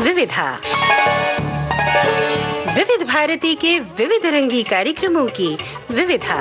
विविधा, विविध भारती के विविध रंगी कार्यक्रमों की विविधा।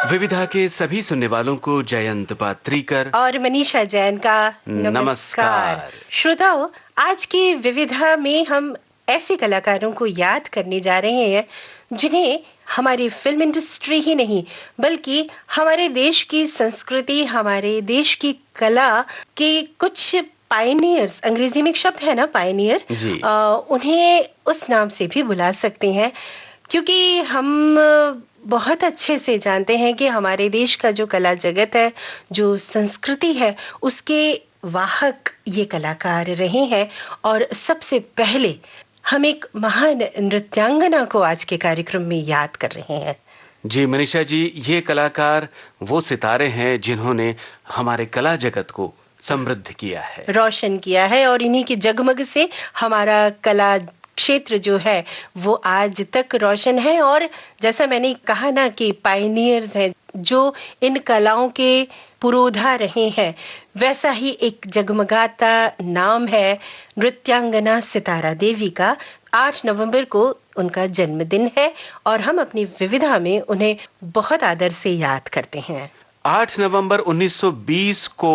विविधा के सभी सुनने वालों को जयंत पात्रीकर और मनीषा जैन का नमस्कार। श्रोताओ, आज की विविधा में हम ऐसे कलाकारों को याद करने जा रहे हैं जिन्हें हमारी फिल्म इंडस्ट्री ही नहीं बल्कि हमारे देश की संस्कृति, हमारे देश की कला के कुछ पायनियर्स, अंग्रेजी में एक शब्द है ना पायनियर, उन्हें उस नाम से भी बुला सकते हैं, क्योंकि हम बहुत अच्छे से जानते हैं कि हमारे देश का जो कला जगत है, जो संस्कृति है, उसके वाहक ये कलाकार रहे हैं। और सबसे पहले हम एक महान नृत्यांगना को आज के कार्यक्रम में याद कर रहे हैं। जी मनीषा जी, ये कलाकार वो सितारे हैं जिन्होंने हमारे कला जगत को समृद्ध किया है, रोशन किया है, और इन्हीं की जगमग से हमारा कला क्षेत्र जो है वो आज तक रोशन है। और जैसा मैंने कहा ना कि पायनियर्स हैं जो इन कलाओं के पुरोधा रहे हैं, वैसा ही एक जगमगाता नाम है नृत्यांगना सितारा देवी का। 8 नवंबर को उनका जन्मदिन है और हम अपनी विविधा में उन्हें बहुत आदर से याद करते हैं। 8 नवंबर 1920 को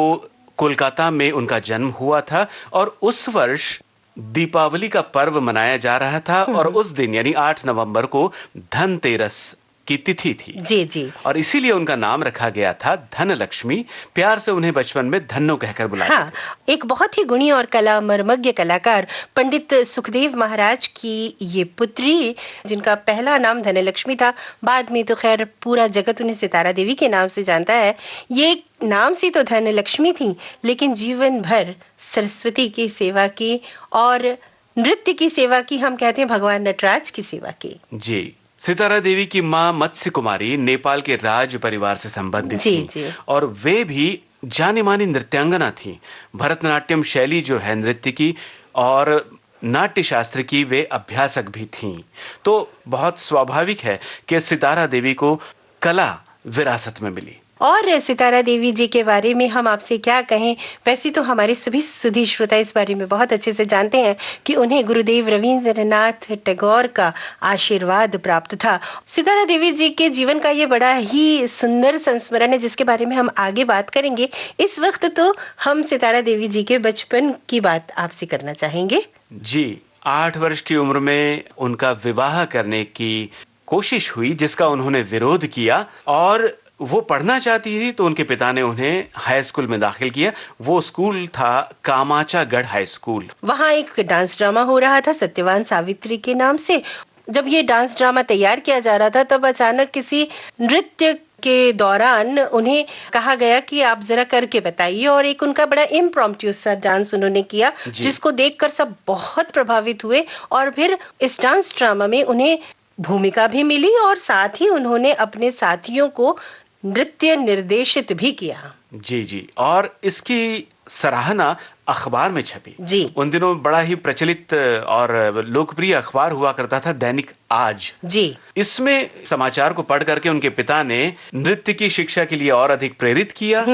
कोलकाता में उनका जन्म हुआ था और उस वर्ष दीपावली का पर्व मनाया जा रहा था और उस दिन यानी 8 नवंबर को धनतेरस की तिथि थी। जी जी। और इसीलिए उनका नाम रखा गया था धनलक्ष्मी। प्यार से उन्हें बचपन में धन्नो कहकर बुलाते थे। एक बहुत ही गुणी और कला मर्मज्ञ कलाकार पंडित सुखदेव महाराज की ये पुत्री, जिनका पहला नाम धनलक्ष्मी था, बाद में तो खैर पूरा जगत उन्हें सितारा देवी के नाम से जानता है। ये नाम से तो धनलक्ष्मी थी, लेकिन जीवन भर सरस्वती की सेवा की और नृत्य की सेवा की। हम कहते हैं भगवान नटराज की सेवा की। जी, सितारा देवी की मां मत्स्य कुमारी नेपाल के राज परिवार से संबंधित थी और वे भी जानी मानी नृत्यांगना थी। भरतनाट्यम शैली जो है नृत्य की और नाट्य शास्त्र की वे अभ्यासक भी थीं। तो बहुत स्वाभाविक है कि सितारा देवी को कला विरासत में मिली। और सितारा देवी जी के बारे में हम आपसे क्या कहें, वैसे तो हमारे सभी सुधी श्रोता इस बारे में बहुत अच्छे से जानते हैं कि उन्हें गुरुदेव रविंद्रनाथ टैगोर का आशीर्वाद प्राप्त था। सितारा देवी जी के जीवन का ये बड़ा ही सुंदर संस्मरण है जिसके बारे में हम आगे बात करेंगे। इस वक्त तो हम सितारा देवी जी के बचपन की बात आपसे करना चाहेंगे। जी, 8 वर्ष की उम्र में उनका विवाह करने की कोशिश हुई जिसका उन्होंने विरोध किया और वो पढ़ना चाहती थी तो उनके पिता ने उन्हें हाई स्कूल में दाखिल किया। वो स्कूल था कामाचागढ़ हाई स्कूल। वहाँ एक डांस ड्रामा हो रहा था सत्यवान सावित्री के नाम से। जब ये डांस ड्रामा तैयार किया जा रहा था तब अचानक किसी नृत्य के दौरान उन्हें कहा गया कि आप जरा करके बताइए, और एक उनका बड़ा इम्प्रॉम्प्टू सा डांस उन्होंने किया जिसको देखकर सब बहुत प्रभावित हुए। और फिर इस डांस ड्रामा में उन्हें भूमिका भी मिली और साथ ही उन्होंने अपने साथियों को नृत्य निर्देशित भी किया। जी जी, और इसकी सराहना अखबार में छपी। जी, उन दिनों बड़ा ही प्रचलित और लोकप्रिय अखबार हुआ करता था दैनिक आज। जी, इसमें समाचार को पढ़ करके उनके पिता ने नृत्य की शिक्षा के लिए और अधिक प्रेरित किया।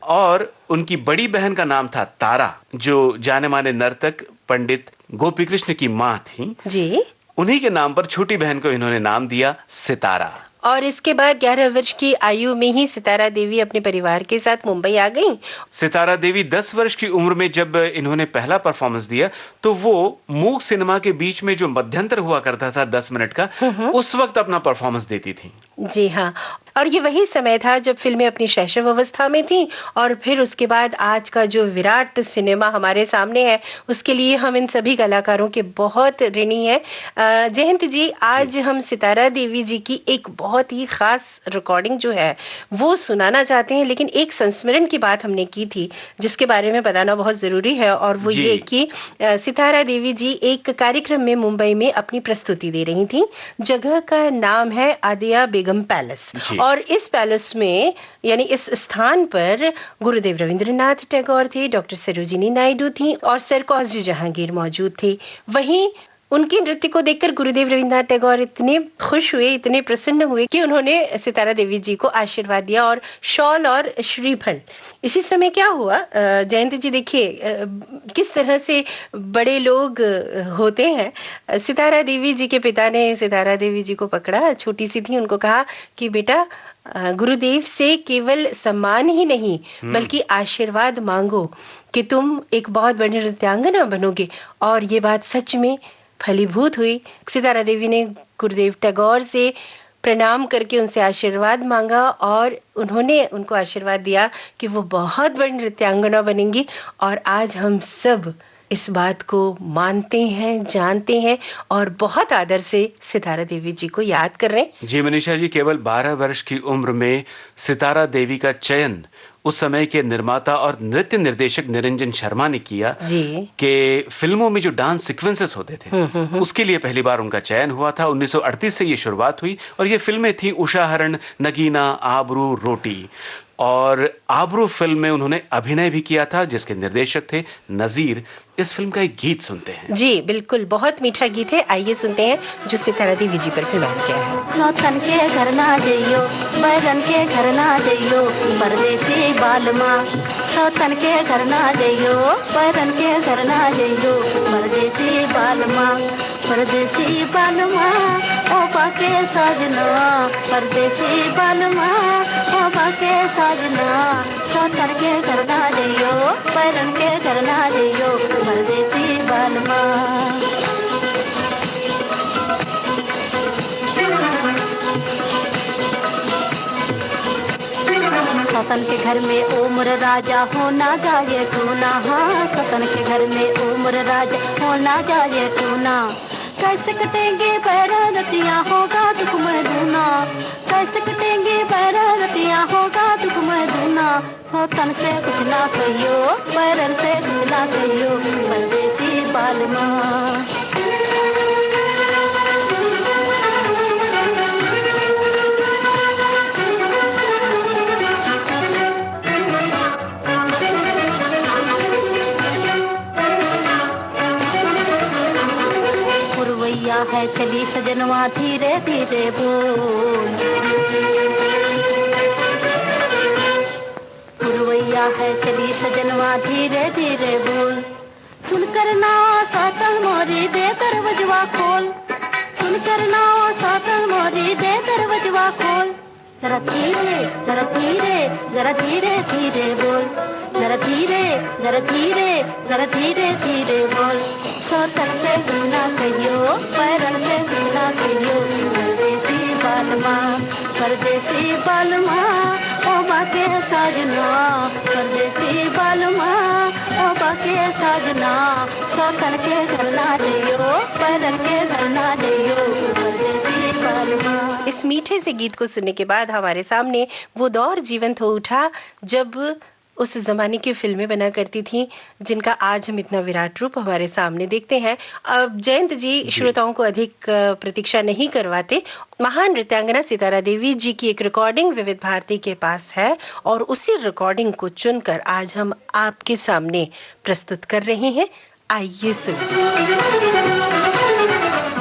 और उनकी बड़ी बहन का नाम था तारा, जो जाने माने नर्तक पंडित गोपी कृष्ण की माँ थी। जी, उन्हीं के नाम पर छोटी बहन को इन्होंने नाम दिया सितारा। और इसके बाद 11 वर्ष की आयु में ही सितारा देवी अपने परिवार के साथ मुंबई आ गईं। सितारा देवी 10 वर्ष की उम्र में जब इन्होंने पहला परफॉर्मेंस दिया तो वो मूक सिनेमा के बीच में जो मध्यंतर हुआ करता था 10 मिनट का, उस वक्त अपना परफॉर्मेंस देती थी। जी हाँ, और ये वही समय था जब फिल्में अपनी शैशव अवस्था में थी। और फिर उसके बाद आज का जो विराट सिनेमा हमारे सामने है, उसके लिए हम इन सभी कलाकारों के बहुत ऋणी हैं। जयंत जी, आज हम सितारा देवी जी की एक बहुत ही खास रिकॉर्डिंग जो है वो सुनाना चाहते हैं, लेकिन एक संस्मरण की बात हमने की थी जिसके बारे में बताना बहुत जरूरी है, और वो ये कि सितारा देवी जी एक कार्यक्रम में मुंबई में अपनी प्रस्तुति दे रही थी। जगह का नाम है आदिया बेगम पैलेस, और इस पैलेस में यानी इस स्थान पर गुरुदेव रविंद्रनाथ टैगोर थे, डॉक्टर सरोजिनी नायडू थी और सर कौजी जहांगीर मौजूद थे। वहीं उनके नृत्य को देखकर गुरुदेव रवींद्रनाथ टैगोर इतने खुश हुए, इतने प्रसन्न हुए कि उन्होंने सितारा देवी जी को आशीर्वाद दिया और शॉल और श्रीफल। इसी समय क्या हुआ जयंत जी, देखिए किस तरह से बड़े लोग होते हैं। सितारा देवी जी के पिता ने सितारा देवी जी को पकड़ा, छोटी सी थी, उनको कहा कि बेटा गुरुदेव से केवल सम्मान ही नहीं बल्कि आशीर्वाद मांगो कि तुम एक बहुत बड़ी नृत्यांगना बनोगे। और ये बात सच में फलीभूत हुई। सितारा देवी ने गुरुदेव टैगोर से प्रणाम करके उनसे आशीर्वाद मांगा और उन्होंने उनको आशीर्वाद दिया कि वो बहुत बड़ी नृत्यांगना बनेंगी। और आज हम सब इस बात को मानते हैं, जानते हैं और बहुत आदर से सितारा देवी जी को याद कर रहे हैं। जी मनीषा जी, केवल 12 वर्ष की उम्र में सितारा देवी का चयन उस समय के निर्माता और नृत्य निर्देशक निरंजन शर्मा ने किया जी कि फिल्मों में जो डांस सीक्वेंसेस होते थे उसके लिए पहली बार उनका चयन हुआ था। 1938 से ये शुरुआत हुई और ये फिल्में थी उषाहरण, नगीना, आबरू, रोटी। और आबरू फिल्म में उन्होंने अभिनय भी किया था जिसके निर्देशक थे नजीर। इस फिल्म का एक गीत सुनते हैं। जी बिल्कुल, बहुत मीठा गीत है, आइए सुनते हैं जो सितारा देवी जी पर फिल्माया गया है। सौतन के घर ना जइयो, बैरन के घर ना जइयो, परदेसी बालमा। सौतन के घर ना जइयो, बैरन के घर ना जइयो, परदेसी बालमा। परदेसी बालमा ओ बाके साजना, परदेसी बालमा ओ बाके साजना। सौतन के घर ना जइयो, बैरन के घर ना जइयो, परदेसी बालमा। सतन के घर में उम्र राजा होना जाए टूना। हाँ, सतन के घर में उम्र राजा होना जाए टूना। कैसे कटेंगे बैरतियाँ होगा दुख में दूना। कैसे कटेंगे बैरतियाँ होगा दुख में दूना। सौतन से कुछ ना कहियो, बैरन से कुछ ना कहियो, परदेसी बालमा। पुरवैया है चली सजनवा धीरे धीरे बोल। पुरवैया है चली सजनवा धीरे धीरे बोल। सुनकर नाव सातन मोरी दे दरवजवा खोल। सुनकर नाव सातन मोरी दे दरवजवा खोल। जरा धीरे जरा धीरे जरा धीरे धीरे बोल। जरा धीरे जरा धीरे जरा धीरे धीरे बोल। सौतन से गुना कहियो, पैरन से गुना कहियो, परदेसी बालमा। परदेसी बालमा ओ बाके साजना, परदेसी बालमा ओ बाके साजना। सौतन के घर ना जइयो, पैरन के घर ना जइयो, परदेसी बालमा। इस मीठे से गीत को सुनने के बाद हमारे सामने वो दौर जीवंत हो उठा जब उस जमाने की फिल्में बना करती थी जिनका आज हम इतना विराट रूप हमारे सामने देखते हैं। अब जयंत जी श्रोताओं को अधिक प्रतीक्षा नहीं करवाते। महान नृत्यांगना सितारा देवी जी की एक रिकॉर्डिंग विविध भारती के पास है और उसी रिकॉर्डिंग को चुनकर आज हम आपके सामने प्रस्तुत कर रहे हैं। आइए सुनिए।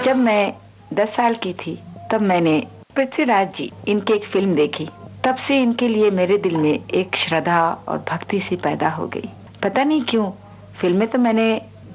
जब मैं 10 साल की थी तब मैंने पृथ्वीराज जी इनकी एक फिल्म देखी। तब से इनके लिए मेरे दिल में एक श्रद्धा और भक्ति सी पैदा हो गई। पता नहीं क्यों, फिल्में तो मैंने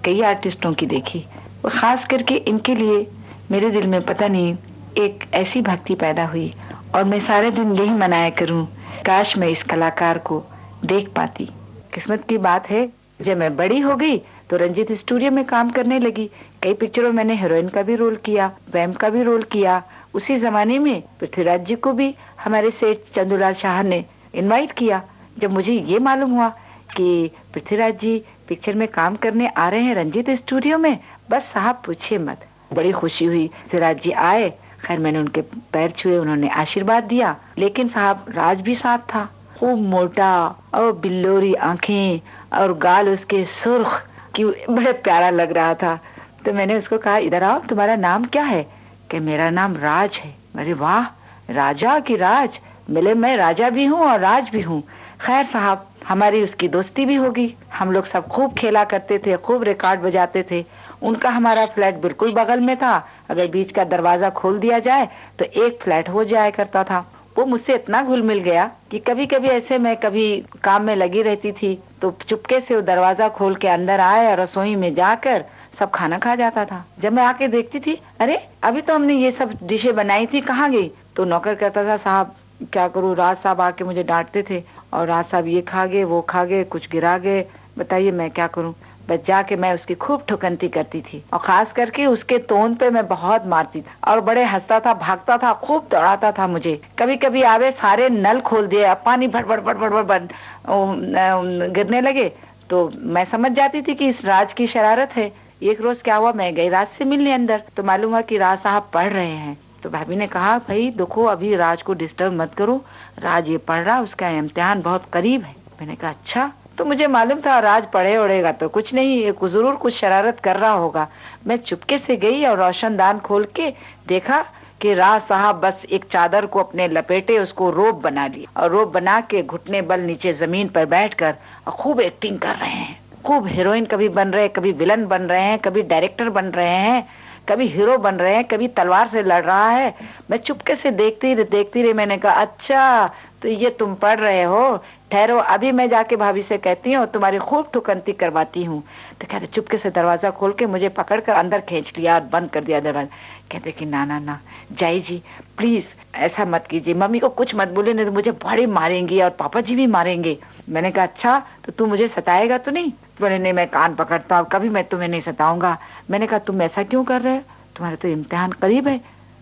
कई आर्टिस्टों की देखी और खास करके इनके लिए मेरे दिल में पता नहीं एक ऐसी भक्ति पैदा हुई और मैं सारे दिन यही मनाया करूं, काश मैं इस कलाकार को देख पाती। किस्मत की बात है, जब मैं बड़ी हो गई तो रंजीत स्टूडियो में काम करने लगी। कई पिक्चरों मैंने हीरोइन का भी रोल किया, वैम्प का भी रोल किया। उसी जमाने में पृथ्वीराज जी को भी हमारे सेठ चंदूलाल शाह ने इनवाइट किया। जब मुझे ये मालूम हुआ कि पृथ्वीराज जी पिक्चर में काम करने आ रहे हैं रंजीत स्टूडियो में, बस साहब पूछिए मत, बड़ी खुशी हुई। पृथ्वीराज जी आए, खैर मैंने उनके पैर छुए, उन्होंने आशीर्वाद दिया। लेकिन साहब राज भी साथ था, खूब मोटा और बिल्लोरी आंखें और गाल उसके सुर्ख कि बड़ा प्यारा लग रहा था। तो मैंने उसको कहा, इधर आओ, तुम्हारा नाम क्या है? कि मेरा नाम राज है। अरे वाह, राजा की राज, मिले मैं राजा भी हूँ और राज भी हूँ। खैर साहब हमारी उसकी दोस्ती भी होगी। हम लोग सब खूब खेला करते थे, खूब रिकॉर्ड बजाते थे उनका हमारा फ्लैट बिल्कुल बगल में था, अगर बीच का दरवाजा खोल दिया जाए तो एक फ्लैट हो जाया करता था। वो मुझसे इतना घुल मिल गया कि कभी कभी ऐसे मैं कभी काम में लगी रहती थी तो चुपके से वो दरवाजा खोल के अंदर आए और रसोई में जाकर सब खाना खा जाता था। जब मैं आके देखती थी, अरे अभी तो हमने ये सब डिशें बनाई थी, कहाँ गई? तो नौकर कहता था, साहब क्या करूँ, राज साहब आके मुझे डांटते थे और राज साहब ये खा गए, वो खा गए, कुछ गिरा गए, बताइए मैं क्या करूँ। बस जाके मैं उसकी खूब ठुकंती करती थी और खास करके उसके तोन पे मैं बहुत मारती थी और बड़े हंसता था, भागता था, खूब दौड़ाता था मुझे। कभी कभी आवे सारे नल खोल दिए, पानी भट भट भट भट भट गिरने लगे तो मैं समझ जाती थी कि इस राज की शरारत है। एक रोज क्या हुआ, मैं गई राज से मिलने अंदर तो मालूम हुआ कि राज साहब पढ़ रहे हैं। तो भाभी ने कहा, भाई देखो अभी राज को डिस्टर्ब मत करो, राज ये पढ़ रहा, उसका इम्तिहान बहुत करीब है। मैंने कहा अच्छा। तो मुझे मालूम था राज पढ़े उड़ेगा तो कुछ नहीं, जरूर कुछ शरारत कर रहा होगा। मैं चुपके से गई और रोशनदान खोल के देखा कि राज साहब बस एक चादर को अपने लपेटे उसको रोब बना लिया और रोब बना के घुटने बल नीचे जमीन पर बैठकर खूब एक्टिंग कर रहे हैं। खूब हीरोइन कभी बन रहे हैं, कभी विलन बन रहे हैं, कभी डायरेक्टर बन रहे हैं, कभी हीरो बन रहे हैं, कभी तलवार से लड़ रहा है। मैं चुपके से देखती रही। मैंने कहा अच्छा तो ये तुम पढ़ रहे हो, ठहरो अभी मैं जाके भाभी से कहती हूँ, तुम्हारी खूब ठुकंती करवाती हूँ। तो कहते चुपके से दरवाजा खोल के मुझे पकड़कर अंदर खींच लिया और बंद कर दिया दरवाजा। कहते कि ना ना ना जाई जी प्लीज ऐसा मत कीजिए, मम्मी को कुछ मत बोले, नहीं तो मुझे बड़े मारेंगी और पापा जी भी मारेंगे। मैंने कहा अच्छा तो तू मुझे सताएगा तो नहीं? बोले नहीं मैं कान पकड़ता हूँ, कभी मैं तुम्हें नहीं सताऊंगा। मैंने कहा तुम ऐसा क्यों कर रहे हो, तुम्हारे तो इम्तिहान करीब है,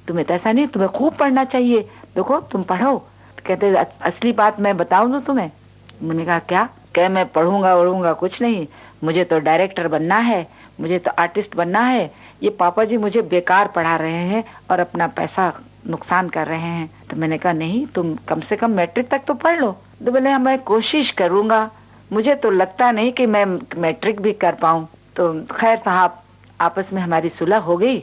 तुम्हें तो ऐसा नहीं, तुम्हें खूब पढ़ना चाहिए, देखो तुम पढ़ो। कहते असली बात मैं बताऊं तो तुम्हें? मैंने कहा क्या? कह मैं पढ़ूंगा कुछ नहीं, मुझे तो डायरेक्टर बनना है, मुझे तो आर्टिस्ट बनना है। ये पापा जी मुझे बेकार पढ़ा रहे हैं और अपना पैसा नुकसान कर रहे हैं। तो मैंने कहा नहीं तुम कम से कम मैट्रिक तक तो पढ़ लो। तो बोले मैं कोशिश करूंगा, मुझे तो लगता नहीं कि मैं मैट्रिक भी कर पाऊं। तो खैर साहब आपस में हमारी सुलह हो गई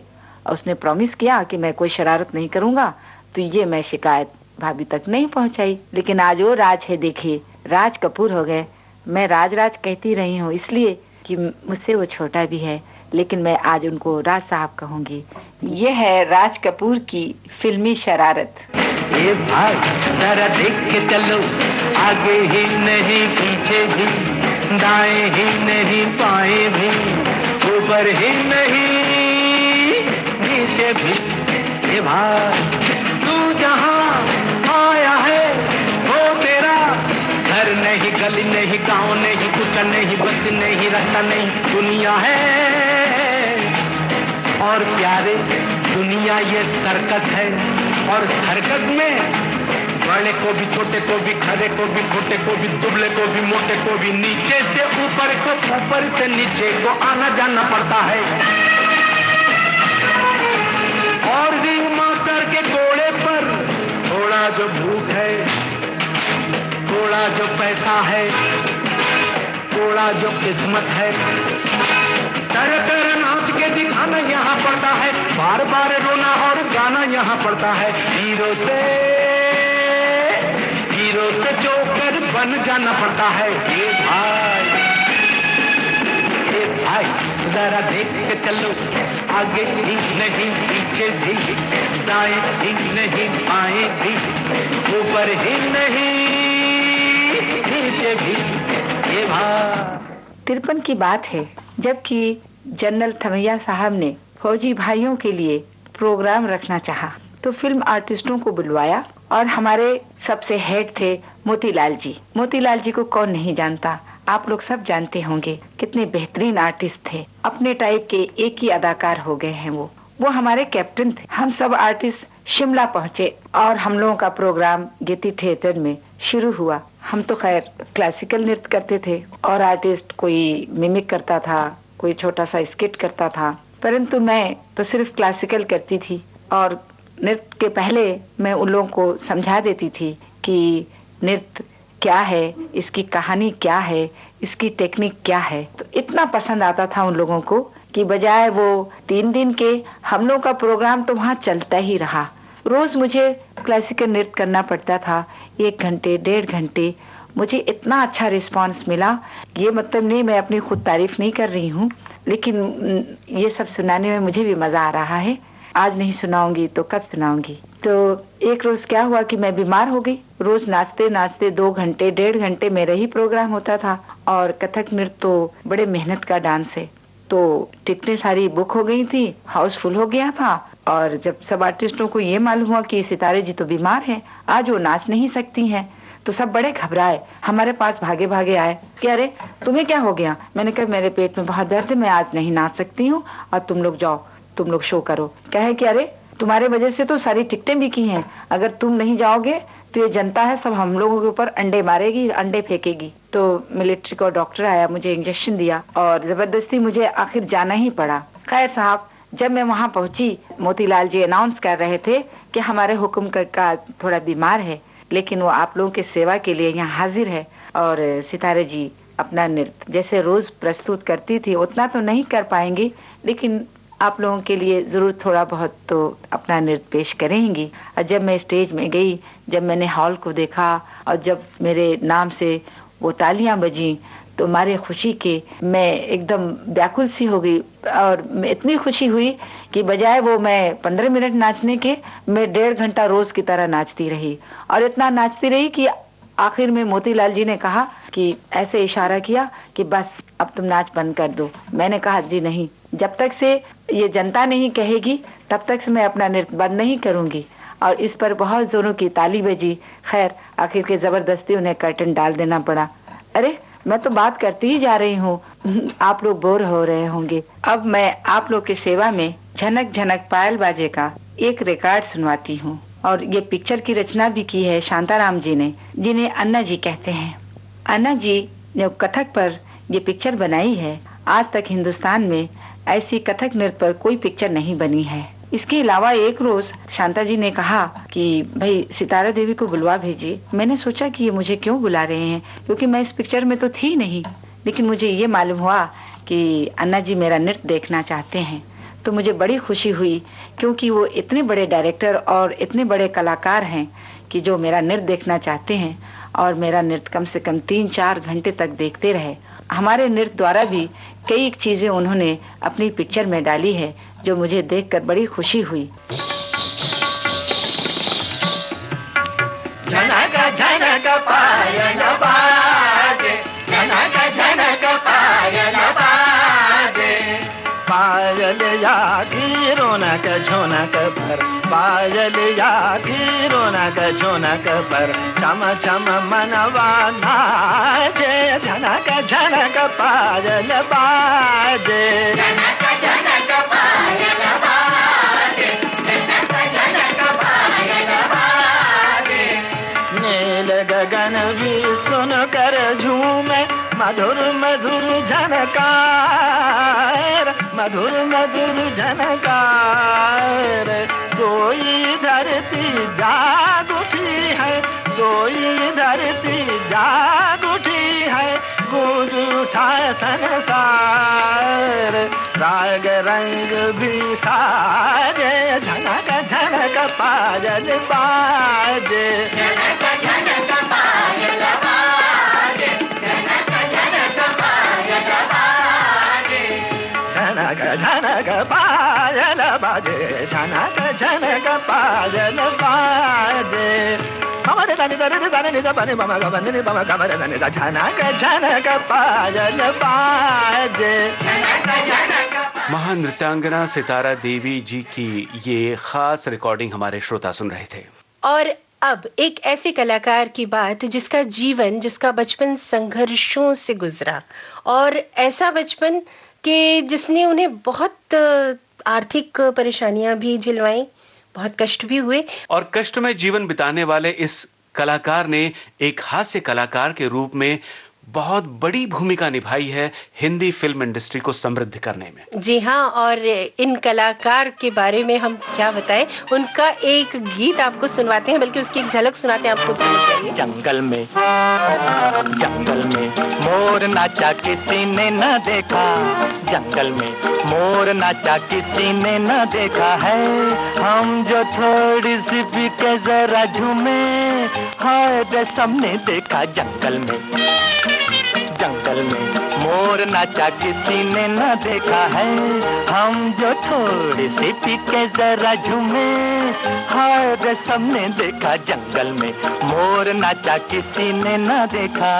और उसने प्रॉमिस किया कि मैं कोई शरारत नहीं करूंगा। तो ये मैं शिकायत भाभी तक नहीं पहुंचाई। लेकिन आज वो राज है, देखिए राज कपूर हो गए। मैं राज राज कहती रही हूँ इसलिए कि मुझसे वो छोटा भी है, लेकिन मैं आज उनको राज साहब कहूंगी। ये है राज कपूर की फिल्मी शरारत। ये भाई जरा देख के चलो, आगे ही नहीं पीछे भी, दाएं ही नहीं बाएं भी, ऊपर ही नहीं नीचे भी। ये भाई तू जहाँ आया है वो तेरा घर नहीं, गली नहीं, गाँव नहीं, कुछ नहीं, बस नहीं, रास्ता नहीं, दुनिया है। और प्यारे दुनिया ये सर्कस है, और सर्कस में बड़े को भी, छोटे को भी, खरे को भी, छोटे को भी, दुबले को भी, मोटे को भी, नीचे से ऊपर को, ऊपर से नीचे को आना जाना पड़ता है। और रिंग मास्टर के घोड़े पर थोड़ा जो भूख है, थोड़ा जो पैसा है, थोड़ा जो किस्मत है, तरह तरह नाच के दिखाना यहाँ पड़ता है, बार बार रोना और गाना यहाँ पड़ता है। हीरो से जोकर बन जाना पड़ता है। ये भाई जरा देख के चलो, आगे ही नहीं पीछे भी, दाएं ही नहीं बाएं भी, ऊपर ही नहीं नीचे भी। ये भाई 53 की बात है, जबकि जनरल थमैया साहब ने फौजी भाइयों के लिए प्रोग्राम रखना चाहा तो फिल्म आर्टिस्टों को बुलवाया और हमारे सबसे हेड थे मोतीलाल जी। मोतीलाल जी को कौन नहीं जानता, आप लोग सब जानते होंगे, कितने बेहतरीन आर्टिस्ट थे, अपने टाइप के एक ही अदाकार हो गए हैं वो हमारे कैप्टन थे। हम सब आर्टिस्ट शिमला पहुँचे और हम लोगों का प्रोग्राम गीति थिएटर में शुरू हुआ। हम तो खैर क्लासिकल नृत्य करते थे और आर्टिस्ट कोई मिमिक करता था, कोई छोटा सा स्किट करता था, परंतु मैं तो सिर्फ क्लासिकल करती थी। और नृत्य के पहले मैं उन लोगों को समझा देती थी कि नृत्य क्या है, इसकी कहानी क्या है, इसकी टेक्निक क्या है। तो इतना पसंद आता था उन लोगों को कि बजाय वो 3 दिन के, हम लोगों का प्रोग्राम तो वहाँ चलता ही रहा। रोज मुझे क्लासिकल नृत्य करना पड़ता था, 1 घंटे 1.5 घंटे। मुझे इतना अच्छा रिस्पांस मिला, ये मतलब नहीं मैं अपनी खुद तारीफ नहीं कर रही हूँ, लेकिन ये सब सुनाने में मुझे भी मजा आ रहा है। आज नहीं सुनाऊंगी तो कब सुनाऊंगी। तो एक रोज क्या हुआ कि मैं बीमार हो गई। रोज नाचते नाचते 2 घंटे 1.5 घंटे मेरा ही प्रोग्राम होता था। और कथक नृत्य तो बड़े मेहनत का डांस है, तो टिकटें सारी बुक हो गई थी, हाउसफुल हो गया था। और जब सब आर्टिस्टों को ये मालूम हुआ कि सितारे जी तो बीमार हैं, आज वो नाच नहीं सकती हैं, तो सब बड़े घबराए, हमारे पास भागे भागे आए कि अरे तुम्हें क्या हो गया। मैंने कहा मेरे पेट में बहुत दर्द है, मैं आज नहीं नाच सकती हूँ और तुम लोग जाओ, तुम लोग शो करो। कहे कि अरे तुम्हारे वजह से तो सारी टिकटें बिकी हैं, अगर तुम नहीं जाओगे तो ये जनता है सब हम लोगों के ऊपर अंडे मारेगी, अंडे फेंकेगी। तो मिलिट्री का डॉक्टर आया, मुझे इंजेक्शन दिया और जबरदस्ती मुझे आखिर जाना ही पड़ा। खैर साहब, जब मैं वहाँ पहुंची, मोतीलाल जी अनाउंस कर रहे थे कि हमारे हुक्म का थोड़ा बीमार है, लेकिन वो आप लोगों की सेवा के लिए यहाँ हाजिर है। और सितारे जी अपना नृत्य जैसे रोज प्रस्तुत करती थी उतना तो नहीं कर पाएंगी, लेकिन आप लोगों के लिए जरूर थोड़ा बहुत तो अपना नृत्य पेश करेंगी। और जब मैं स्टेज में गई, जब मैंने हॉल को देखा और जब मेरे नाम से वो तालियां बजी, तो मारे खुशी के मैं एकदम व्याकुल सी हो गई। और इतनी खुशी हुई कि बजाय वो मैं 15 मिनट नाचने के, मैं 1.5 घंटा रोज की तरह नाचती रही। और इतना नाचती रही कि आखिर में मोतीलाल जी ने कहा कि ऐसे इशारा किया कि बस अब तुम नाच बंद कर दो। मैंने कहा जी नहीं, जब तक से ये जनता नहीं कहेगी तब तक से मैं अपना नृत्य बंद नहीं करूंगी। और इस पर बहुत जोरों की ताली बजी। खैर आखिर के जबरदस्ती उन्हें कर्टन डाल देना पड़ा। अरे मैं तो बात करती ही जा रही हूँ, आप लोग बोर हो रहे होंगे। अब मैं आप लोग की सेवा में झनक झनक पायल बाजे का एक रिकॉर्ड सुनवाती हूँ। और ये पिक्चर की रचना भी की है शांताराम जी ने, जिन्हें अन्ना जी कहते हैं। अन्ना जी ने कथक पर ये पिक्चर बनाई है। आज तक हिंदुस्तान में ऐसी कथक नृत्य पर कोई पिक्चर नहीं बनी है। इसके अलावा एक रोज शांता जी ने कहा कि भाई सितारा देवी को बुलवा भेजिए। मैंने सोचा कि ये मुझे क्यों बुला रहे हैं, क्योंकि मैं इस पिक्चर में तो थी नहीं। लेकिन मुझे ये मालूम हुआ कि अन्ना जी मेरा नृत्य देखना चाहते हैं, तो मुझे बड़ी खुशी हुई, क्योंकि वो इतने बड़े डायरेक्टर और इतने बड़े कलाकार हैं कि जो मेरा नृत्य देखना चाहते हैं और मेरा नृत्य कम से कम 3-4 घंटे तक देखते रहे। हमारे नृत्य द्वारा भी कई चीजें उन्होंने अपनी पिक्चर में डाली है, जो मुझे देखकर बड़ी खुशी हुई। झनक झनक पायल बाजे, झनक झनक पायल बाजे, पायल यागी रौनक झुनक पर, पायल यागी रौनक झुनक पर, चम चम मनवा नाचे, झनक झनक पायल बाजे, झनक झनक पायल बाजे, झनक झनक पायल बाजे। नील गगन भी सुन कर झूमे, मधुर मधुर झनकार, मधुर मधुर झनकार। सोई धरती जाग उठी है, सोई धरती जाग उठी है, गूंज उठा संसार। राग रंग भी साजे, झनक झनक पायल बाजे, झनक झनक पायल बाजे, झनक झनक पायल बाजे, झनक झनक पायल बाजे, झनक झनक पायल बाजे। महान नृत्यांगना सितारा देवी जी की ये खास रिकॉर्डिंग हमारे श्रोता सुन रहे थे। और अब एक ऐसे कलाकार की बात जिसका जीवन, जिसका बचपन संघर्षों से गुजरा, और ऐसा बचपन कि जिसने उन्हें बहुत आर्थिक परेशानियां भी झिलवाई, बहुत कष्ट भी हुए। और कष्ट में जीवन बिताने वाले इस कलाकार ने एक हास्य कलाकार के रूप में बहुत बड़ी भूमिका निभाई है हिंदी फिल्म इंडस्ट्री को समृद्ध करने में। जी हाँ, और इन कलाकार के बारे में हम क्या बताएं, उनका एक गीत आपको सुनवाते हैं, बल्कि उसकी एक झलक सुनाते हैं, आपको सुनना चाहिए। जंगल में मोर नाचा किसी ने न देखा, जंगल में मोर नाचा किसी ने न देखा है। हम जो थोड़ी सी भी के जरा झूमे, हाय रे सबने देखा। जंगल में मोर नाचा किसी ने न देखा है, हम जो थोड़ी सी पी के जरा झूमे, हाय रे सबने देखा जंगल में, मोर नाचा किसी ने न देखा।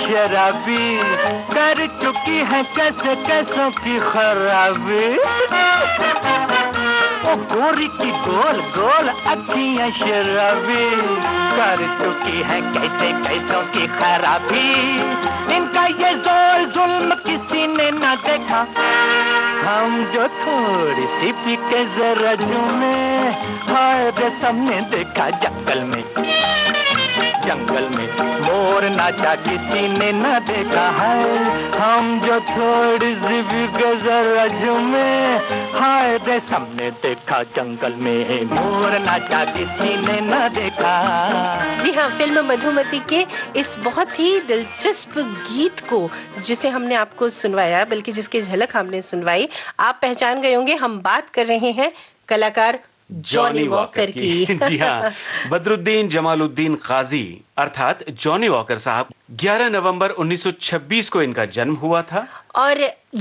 शराबी कर चुकी है कैसे कैसों की खराबी, ओ गोरी की गोल गोल अखियां शराबी कर चुकी है कैसे कैसों की खराबी, इनका ये जोर जुल्म किसी ने न देखा, हम जो थोड़ी सी पी के जरा झूमे, हाय रे सबने देखा जंगल में, जंगल में मोर नाचा किसी ने न देखा है, हम जो थोड़ी सी भी जरा झूमे, हाय रे सबने देखा जंगल में, मोर नाचा किसी ने न देखा। जी हाँ, फिल्म मधुमती के इस बहुत ही दिलचस्प गीत को जिसे हमने आपको सुनवाया, बल्कि जिसकी झलक हमने सुनवाई, आप पहचान गए होंगे हम बात कर रहे हैं कलाकार जॉनी वॉकर की। जी हाँ, बदरुद्दीन जमालुद्दीन काजी अर्थात जॉनी वॉकर साहब, 11 नवंबर 1926 को इनका जन्म हुआ था। और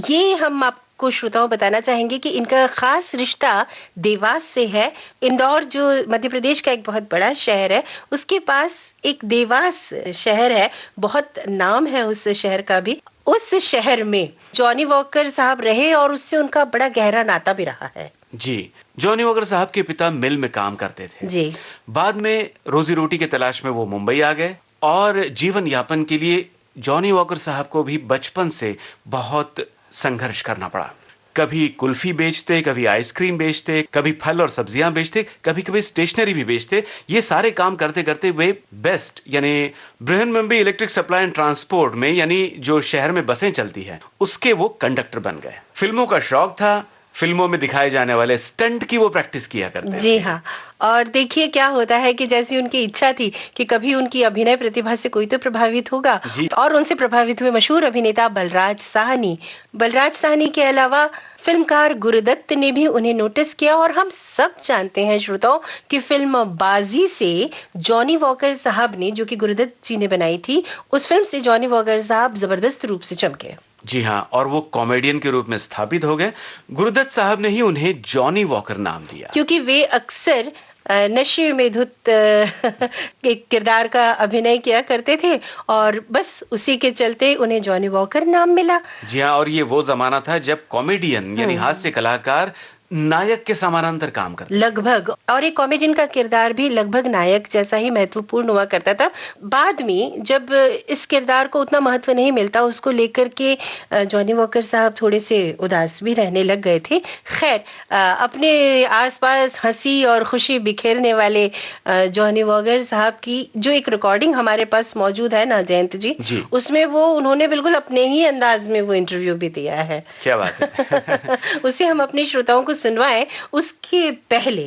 ये हम आपको श्रोताओं बताना चाहेंगे कि इनका खास रिश्ता देवास से है। इंदौर जो मध्य प्रदेश का एक बहुत बड़ा शहर है, उसके पास एक देवास शहर है, बहुत नाम है उस शहर का भी। उस शहर में जॉनी वॉकर साहब रहे और उससे उनका बड़ा गहरा नाता भी रहा है। जी, जॉनी वॉकर साहब के पिता मिल में काम करते थे। जी। बाद में रोजी रोटी की तलाश में वो मुंबई आ गए और जीवन यापन के लिए जॉनी वॉकर साहब को भी बचपन से बहुत संघर्ष करना पड़ा। कभी कुल्फी बेचते, कभी आइसक्रीम बेचते, कभी फल और सब्जियां बेचते, कभी कभी स्टेशनरी भी बेचते। ये सारे काम करते करते वे बेस्ट यानी Brihan Mumbai electric supply and transport में, यानी जो शहर में बसें चलती हैं, उसके वो कंडक्टर बन गए। फिल्मों का शौक था, फिल्मों में दिखाए जाने वाले स्टंट की वो प्रैक्टिस किया करते थे। जी हाँ, और देखिए क्या होता है कि जैसी उनकी इच्छा थी कि कभी उनकी अभिनय प्रतिभा से कोई तो प्रभावित होगा, और उनसे प्रभावित हुए मशहूर अभिनेता बलराज साहनी के अलावा फिल्मकार गुरुदत्त ने भी उन्हें नोटिस किया। और हम सब जानते हैं श्रोताओं कि फिल्म बाजी से जॉनी वॉकर साहब ने, जो कि गुरुदत्त जी ने बनाई थी, उस फिल्म से जॉनी वॉकर साहब जबरदस्त रूप से चमके। जी हाँ, और वो कॉमेडियन के रूप में स्थापित हो गए। गुरुदत्त साहब ने ही उन्हें जॉनी वॉकर नाम दिया, क्योंकि वे अक्सर नशे में धुत के किरदार का अभिनय किया करते थे और बस उसी के चलते उन्हें जॉनी वॉकर नाम मिला। जी हाँ, और ये वो जमाना था जब कॉमेडियन यानी हास्य कलाकार नायक के समानांतर काम करते लगभग, और एक कॉमेडियन का किरदार भी लगभग नायक जैसा ही महत्वपूर्ण हुआ करता था। बाद में जब इस किरदार को उतना महत्व नहीं मिलता, उसको लेकर के जॉनी वॉकर साहब थोड़े से उदास भी रहने लग गए थे। खैर, अपने आसपास हंसी और खुशी बिखेरने वाले जॉनी वॉकर साहब की जो एक रिकॉर्डिंग हमारे पास मौजूद है ना जयंत जी, उसमें वो उन्होंने बिल्कुल अपने ही अंदाज में वो इंटरव्यू भी दिया है। क्या बात है। उसे हम अपने श्रोताओं को सुनवाएं। उसके पहले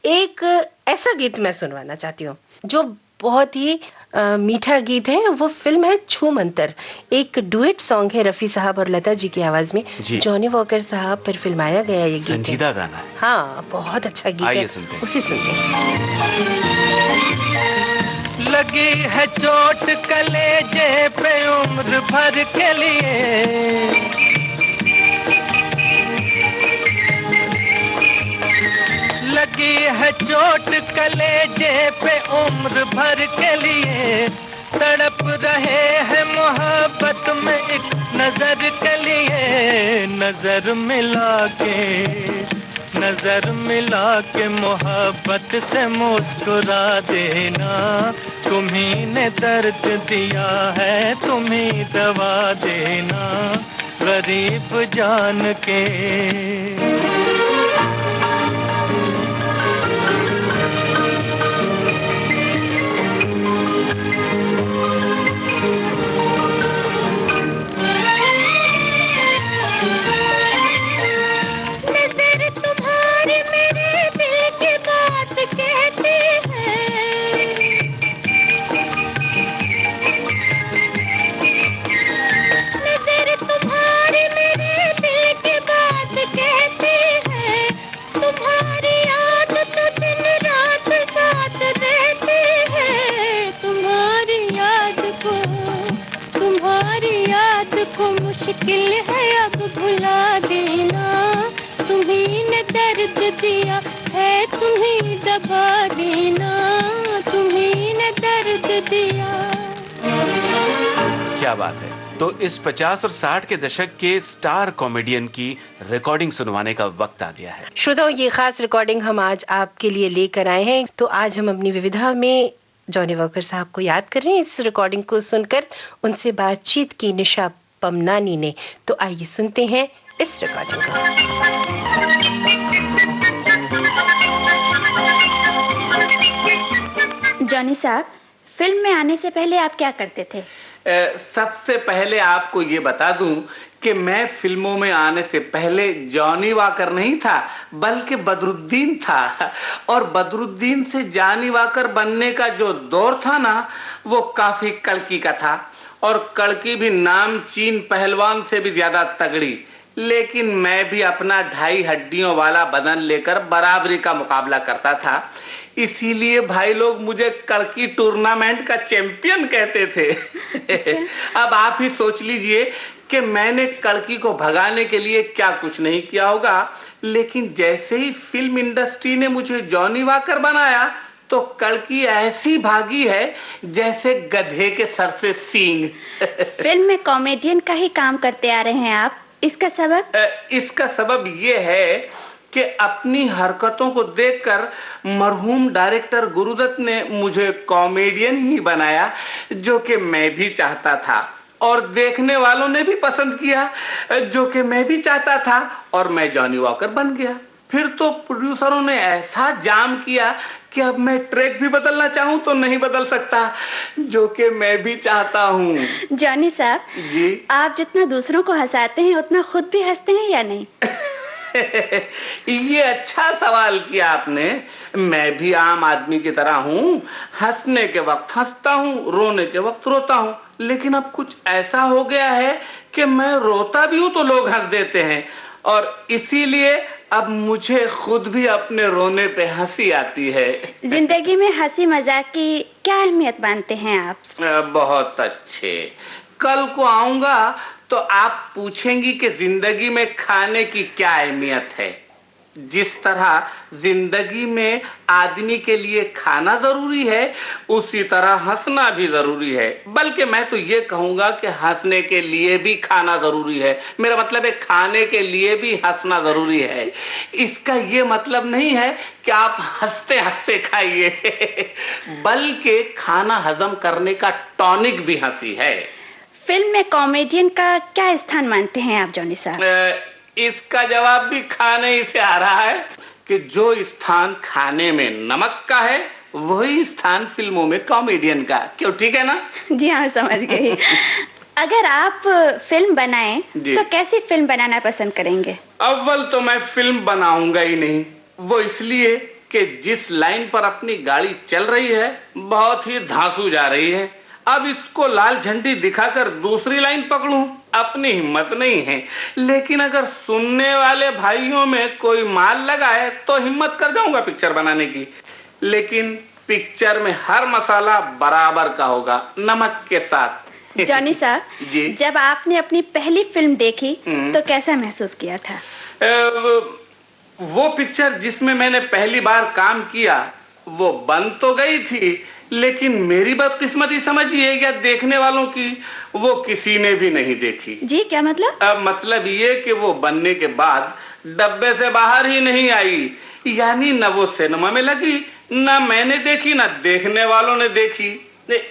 एक ऐसा गीत मैं सुनवाना चाहती हूँ जो बहुत ही मीठा गीत है। वो फिल्म है छू मंतर, एक डुएट सॉन्ग है रफी साहब और लता जी की आवाज में। जॉनी वॉकर साहब पर फिल्माया गया ये गीत, संजीदा गाना है। हाँ, बहुत अच्छा गीत है, उसे सुनते हैं। लगी है चोट कलेजे पे उम्र भर के लिए, लगी है चोट कलेजे पे उम्र भर के लिए, तड़प रहे हैं मोहब्बत में एक नजर के लिए, नजर मिला के मोहब्बत से मुस्कुरा देना, तुम्ही ने दर्द दिया है तुम्ही दवा देना, गरीब जान के। नजर तुम्हारी मेरी मुश्किल है अब भुला देना, तुम्ही ने दर्द दिया है तुम्ही दबा देना, तुम्ही ने दर्द दिया। क्या बात है। तो इस 50 और 60 के दशक के स्टार कॉमेडियन की रिकॉर्डिंग सुनवाने का वक्त आ गया है। श्रोताओ, ये खास रिकॉर्डिंग हम आज आपके लिए लेकर आए हैं। तो आज हम अपनी विविधा में जॉनी वॉकर साहब को याद कर रहे हैं। इस रिकॉर्डिंग को सुनकर उनसे बातचीत की निशा पमनानी ने। तो आइए सुनते हैं इस रिकॉर्डिंग को। जॉनी साहब, फिल्म में आने से पहले आप क्या करते थे? सबसे पहले आपको ये बता दूं कि मैं फिल्मों में आने से पहले जॉनी वॉकर नहीं था, बल्कि बदरुद्दीन था। और बदरुद्दीन से जॉनी वॉकर बनने का जो दौर था ना, वो काफी कड़की का था। और कड़की भी नामचीन पहलवान से भी ज्यादा तगड़ी। लेकिन मैं भी अपना 2.5 हड्डियों वाला बदन लेकर बराबरी का मुकाबला करता था। इसीलिए भाई लोग मुझे कड़की टूर्नामेंट का चैंपियन कहते थे। अब आप ही सोच लीजिए कि मैंने कड़की को भगाने के लिए क्या कुछ नहीं किया होगा। लेकिन जैसे ही फिल्म इंडस्ट्री ने मुझे जॉनी वॉकर बनाया, तो कड़की ऐसी भागी है जैसे गधे के सर से सींग। फिल्म में कॉमेडियन का ही काम करते आ रहे हैं आप, इसका सबब? इसका सबब ये है कि अपनी हरकतों को देखकर मरहूम डायरेक्टर गुरुदत्त ने मुझे कॉमेडियन ही बनाया, जो कि मैं भी चाहता था। और देखने वालों ने भी पसंद किया, जो कि मैं भी चाहता था। और मैं जॉनी वॉकर बन गया। फिर तो प्रोड्यूसरों ने ऐसा जाम किया कि अब मैं ट्रैक भी बदलना चाहूं तो नहीं बदल सकता, जो कि मैं भी चाहता हूं। जॉनी साहब जी, आप जितना दूसरों को हंसाते हैं उतना खुद भी हंसते हैं या नहीं? ये अच्छा सवाल किया आपने। मैं भी आम आदमी की तरह हूं, हंसने के वक्त हंसता हूं, रोने के वक्त रोता हूं। लेकिन अब कुछ ऐसा हो गया है कि मैं रोता भी हूं तो लोग हंस देते हैं। और इसीलिए अब मुझे खुद भी अपने रोने पे हंसी आती है। जिंदगी में हंसी मजाक की क्या अहमियत मानते हैं आप? बहुत अच्छे। कल को आऊंगा तो आप पूछेंगी कि जिंदगी में खाने की क्या अहमियत है। जिस तरह जिंदगी में आदमी के लिए खाना जरूरी है, उसी तरह हंसना भी जरूरी है। बल्कि मैं तो ये कहूंगा कि हंसने के लिए भी खाना जरूरी है। मेरा मतलब है खाने के लिए भी हंसना जरूरी है। इसका ये मतलब नहीं है कि आप हंसते हंसते खाइए, बल्कि खाना हजम करने का टॉनिक भी हंसी है। फिल्म में कॉमेडियन का क्या स्थान मानते हैं आप जॉनी साहब? इसका जवाब भी खाने ही से आ रहा है कि जो स्थान खाने में नमक का है, वही स्थान फिल्मों में कॉमेडियन का। क्यों, ठीक है ना? जी हाँ, समझ गई। अगर आप फिल्म बनाएं तो कैसी फिल्म बनाना पसंद करेंगे? अव्वल तो मैं फिल्म बनाऊंगा ही नहीं। वो इसलिए कि जिस लाइन पर अपनी गाड़ी चल रही है, बहुत ही धांसू जा रही है। अब इसको लाल झंडी दिखाकर दूसरी लाइन पकड़ूं, अपनी हिम्मत नहीं है। लेकिन अगर सुनने वाले भाइयों में कोई माल लगाए तो हिम्मत कर जाऊंगा पिक्चर बनाने की। लेकिन पिक्चर में हर मसाला बराबर का होगा, नमक के साथ। जॉनी साहब, जब आपने अपनी पहली फिल्म देखी तो कैसा महसूस किया था? वो पिक्चर जिसमें मैंने पहली बार काम किया, वो बन तो गई थी, लेकिन मेरी बदकिस्मती समझिए या देखने वालों की, वो किसी ने भी नहीं देखी। जी, क्या मतलब? मतलब ये कि वो बनने के बाद डब्बे से बाहर ही नहीं आई। यानी न वो सिनेमा में लगी, न मैंने देखी, न देखने वालों ने देखी।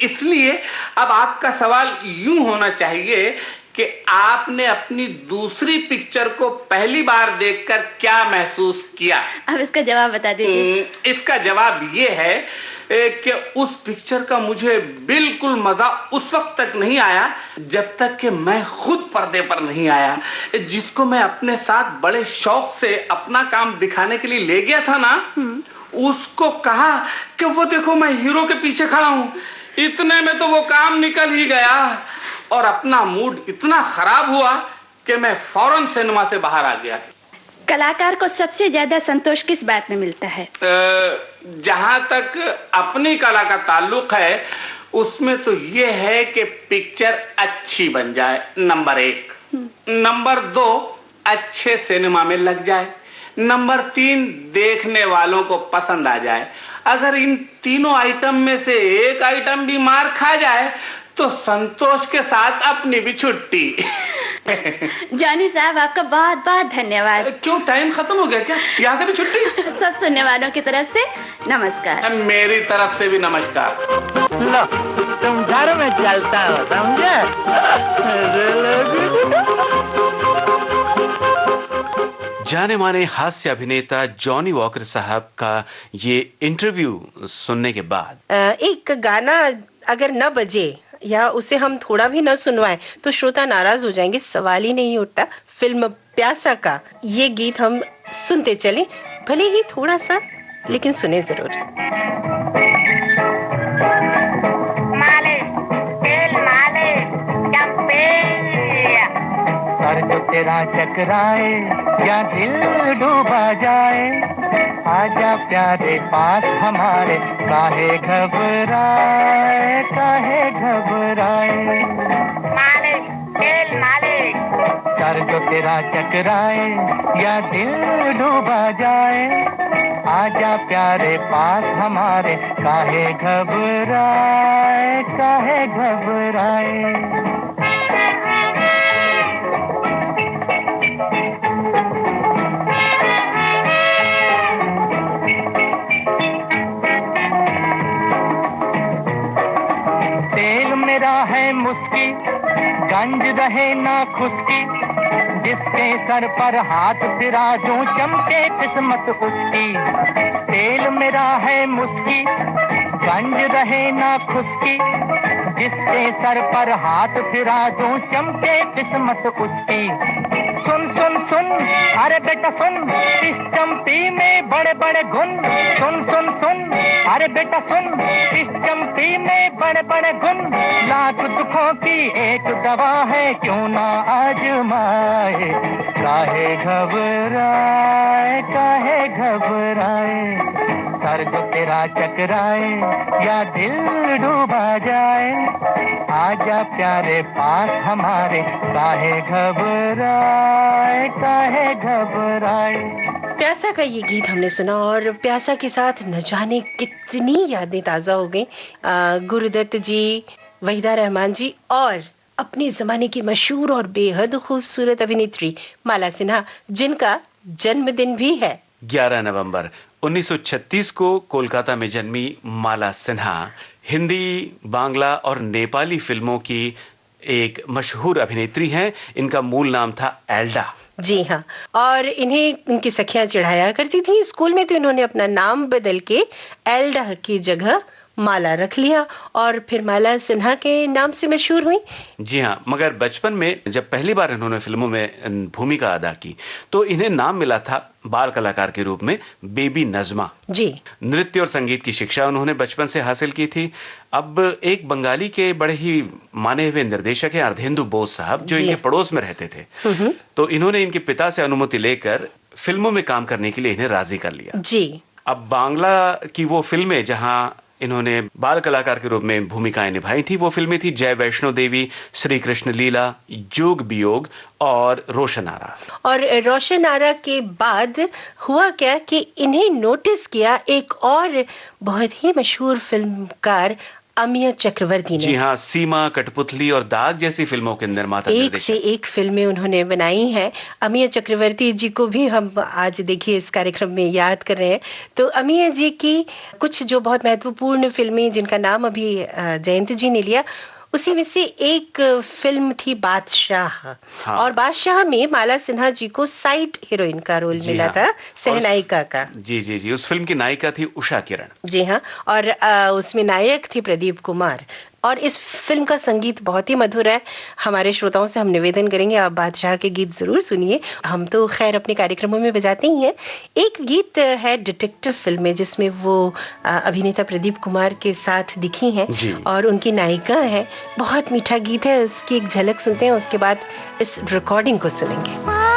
इसलिए अब आपका सवाल यूं होना चाहिए कि आपने अपनी दूसरी पिक्चर को पहली बार देखकर क्या महसूस किया? अब इसका जवाब बता दीजिए। इसका जवाब ये है कि उस पिक्चर का मुझे बिल्कुल मजा उस वक्त तक नहीं आया जब तक कि मैं खुद पर्दे पर नहीं आया। जिसको मैं अपने साथ बड़े शौक से अपना काम दिखाने के लिए ले गया था ना, उसको कहा कि वो देखो मैं हीरो के पीछे खड़ा हूं। इतने में तो वो काम निकल ही गया और अपना मूड इतना खराब हुआ कि मैं फौरन सिनेमा से बाहर आ गया। कलाकार को सबसे ज्यादा संतोष किस बात में मिलता है? जहां तक अपनी कला का ताल्लुक है, उसमें तो ये है कि पिक्चर अच्छी बन जाए, नंबर 1। नंबर 2 अच्छे सिनेमा में लग जाए, नंबर 3 देखने वालों को पसंद आ जाए। अगर इन तीनों आइटम में से एक आइटम भी मार खा जाए तो संतोष के साथ अपनी भी छुट्टी। जॉनी साहब आपका बहुत बहुत धन्यवाद। क्यों, टाइम खत्म हो गया क्या? यहाँ से भी छुट्टी? सब सुनने वालों की तरफ से नमस्कार। मेरी तरफ से भी नमस्कार। लो, तुम घर में चलता हो, समझे? जाने माने हास्य अभिनेता जॉनी वॉकर साहब का ये इंटरव्यू सुनने के बाद एक गाना अगर न बजे या उसे हम थोड़ा भी न सुनवाएं तो श्रोता नाराज हो जाएंगे, सवाल ही नहीं उठता। फिल्म प्यासा का ये गीत हम सुनते चलें, भले ही थोड़ा सा, लेकिन सुने जरूर। सर जो तेरा चकराए या दिल डूबा जाए, आजा प्यारे पास हमारे, काहे घबराए, काहे घबराए। सर जो तेरा चकराए या दिल डूबा जाए, आजा प्यारे पास हमारे, काहे घबराए, काहे घबराए। तेल मेरा है मुस्की, गंज रहे ना खुशकी, जिसके सर पर हाथ फिरा दूं चमके किस्मत उसकी। तेल मेरा है मुस्की, गंज रहे ना खुशकी, जिसके सर पर हाथ फिरा दूं चमके किस्मत उसकी। सुन सुन सुन, अरे बेटा सुन, इस चमटी में बड़े बड़े गुण। सुन सुन सुन, अरे बेटा सुन, इस चमटी में बड़े बड़े गुण। लाख दुखों की एक दवा है, क्यों ना आजमाए, काहे घबराए, काहे घबराए। सर जो तेरा चकराए या दिल डूबा जाए, आजा प्यारे पास हमारे, काहे घबराए, काहे घबराए। प्यासा का ये गीत हमने सुना और प्यासा के साथ न जाने कितनी यादें ताजा हो गई। गुरुदत्त जी, वहीदा रहमान जी और अपने जमाने की मशहूर और बेहद खूबसूरत अभिनेत्री माला सिन्हा, जिनका जन्मदिन भी है 11 नवंबर 1936 को कोलकाता में जन्मी माला सिन्हा हिंदी, बांग्ला और नेपाली फिल्मों की एक मशहूर अभिनेत्री हैं। इनका मूल नाम था एल्डा। जी हाँ, और इन्हें उनकी सखियां चिढ़ाया करती थी। स्कूल में तो इन्होंने अपना नाम बदल के एल्डा की जगह माला रख लिया और फिर माला सिन्हा के नाम से मशहूर हुई। जी हाँ, मगर बचपन में जब पहली बार इन्होंने फिल्मों में भूमिका अदा की तो इन्हें नाम मिला था बाल कलाकार के रूप में बेबी नजमा। जी, नृत्य और संगीत की शिक्षा उन्होंने बचपन से हासिल की थी। अब एक बंगाली के बड़े ही माने हुए निर्देशक हैं अर्धेंदु बोस साहब, जो इनके पड़ोस में रहते थे, तो इन्होंने इनके पिता से अनुमति लेकर फिल्मों में काम करने के लिए इन्हें राजी कर लिया। जी, अब बांग्ला की वो फिल्में जहां इन्होंने बाल कलाकार के रूप में भूमिकाएं निभाई थी, वो फिल्में थी जय वैष्णो देवी, श्री कृष्ण लीला, जोग वियोग और रोशन आरा। और रोशन आरा के बाद हुआ क्या कि इन्हें नोटिस किया एक और बहुत ही मशहूर फिल्मकार अमिया चक्रवर्ती ने। जी हाँ, सीमा, कठपुतली और दाग जैसी फिल्मों के निर्माता एक से एक फिल्में उन्होंने बनाई हैं। अमिया चक्रवर्ती जी को भी हम आज देखिए इस कार्यक्रम में याद कर रहे हैं। तो अमिया जी की कुछ जो बहुत महत्वपूर्ण फिल्में जिनका नाम अभी जयंत जी ने लिया, उसी में से एक फिल्म थी बादशाह। हाँ। और बादशाह में माला सिन्हा जी को साइड हीरोइन का रोल मिला था, सहनायिका का। जी जी जी, उस फिल्म की नायिका थी उषा किरण। जी हाँ, और उसमें नायक थे प्रदीप कुमार। और इस फिल्म का संगीत बहुत ही मधुर है। हमारे श्रोताओं से हम निवेदन करेंगे आप बादशाह के गीत जरूर सुनिए। हम तो खैर अपने कार्यक्रमों में बजाते ही हैं। एक गीत है डिटेक्टिव फिल्म में जिसमें वो अभिनेता प्रदीप कुमार के साथ दिखी हैं और उनकी नायिका है। बहुत मीठा गीत है, उसकी एक झलक सुनते हैं, उसके बाद इस रिकॉर्डिंग को सुनेंगे।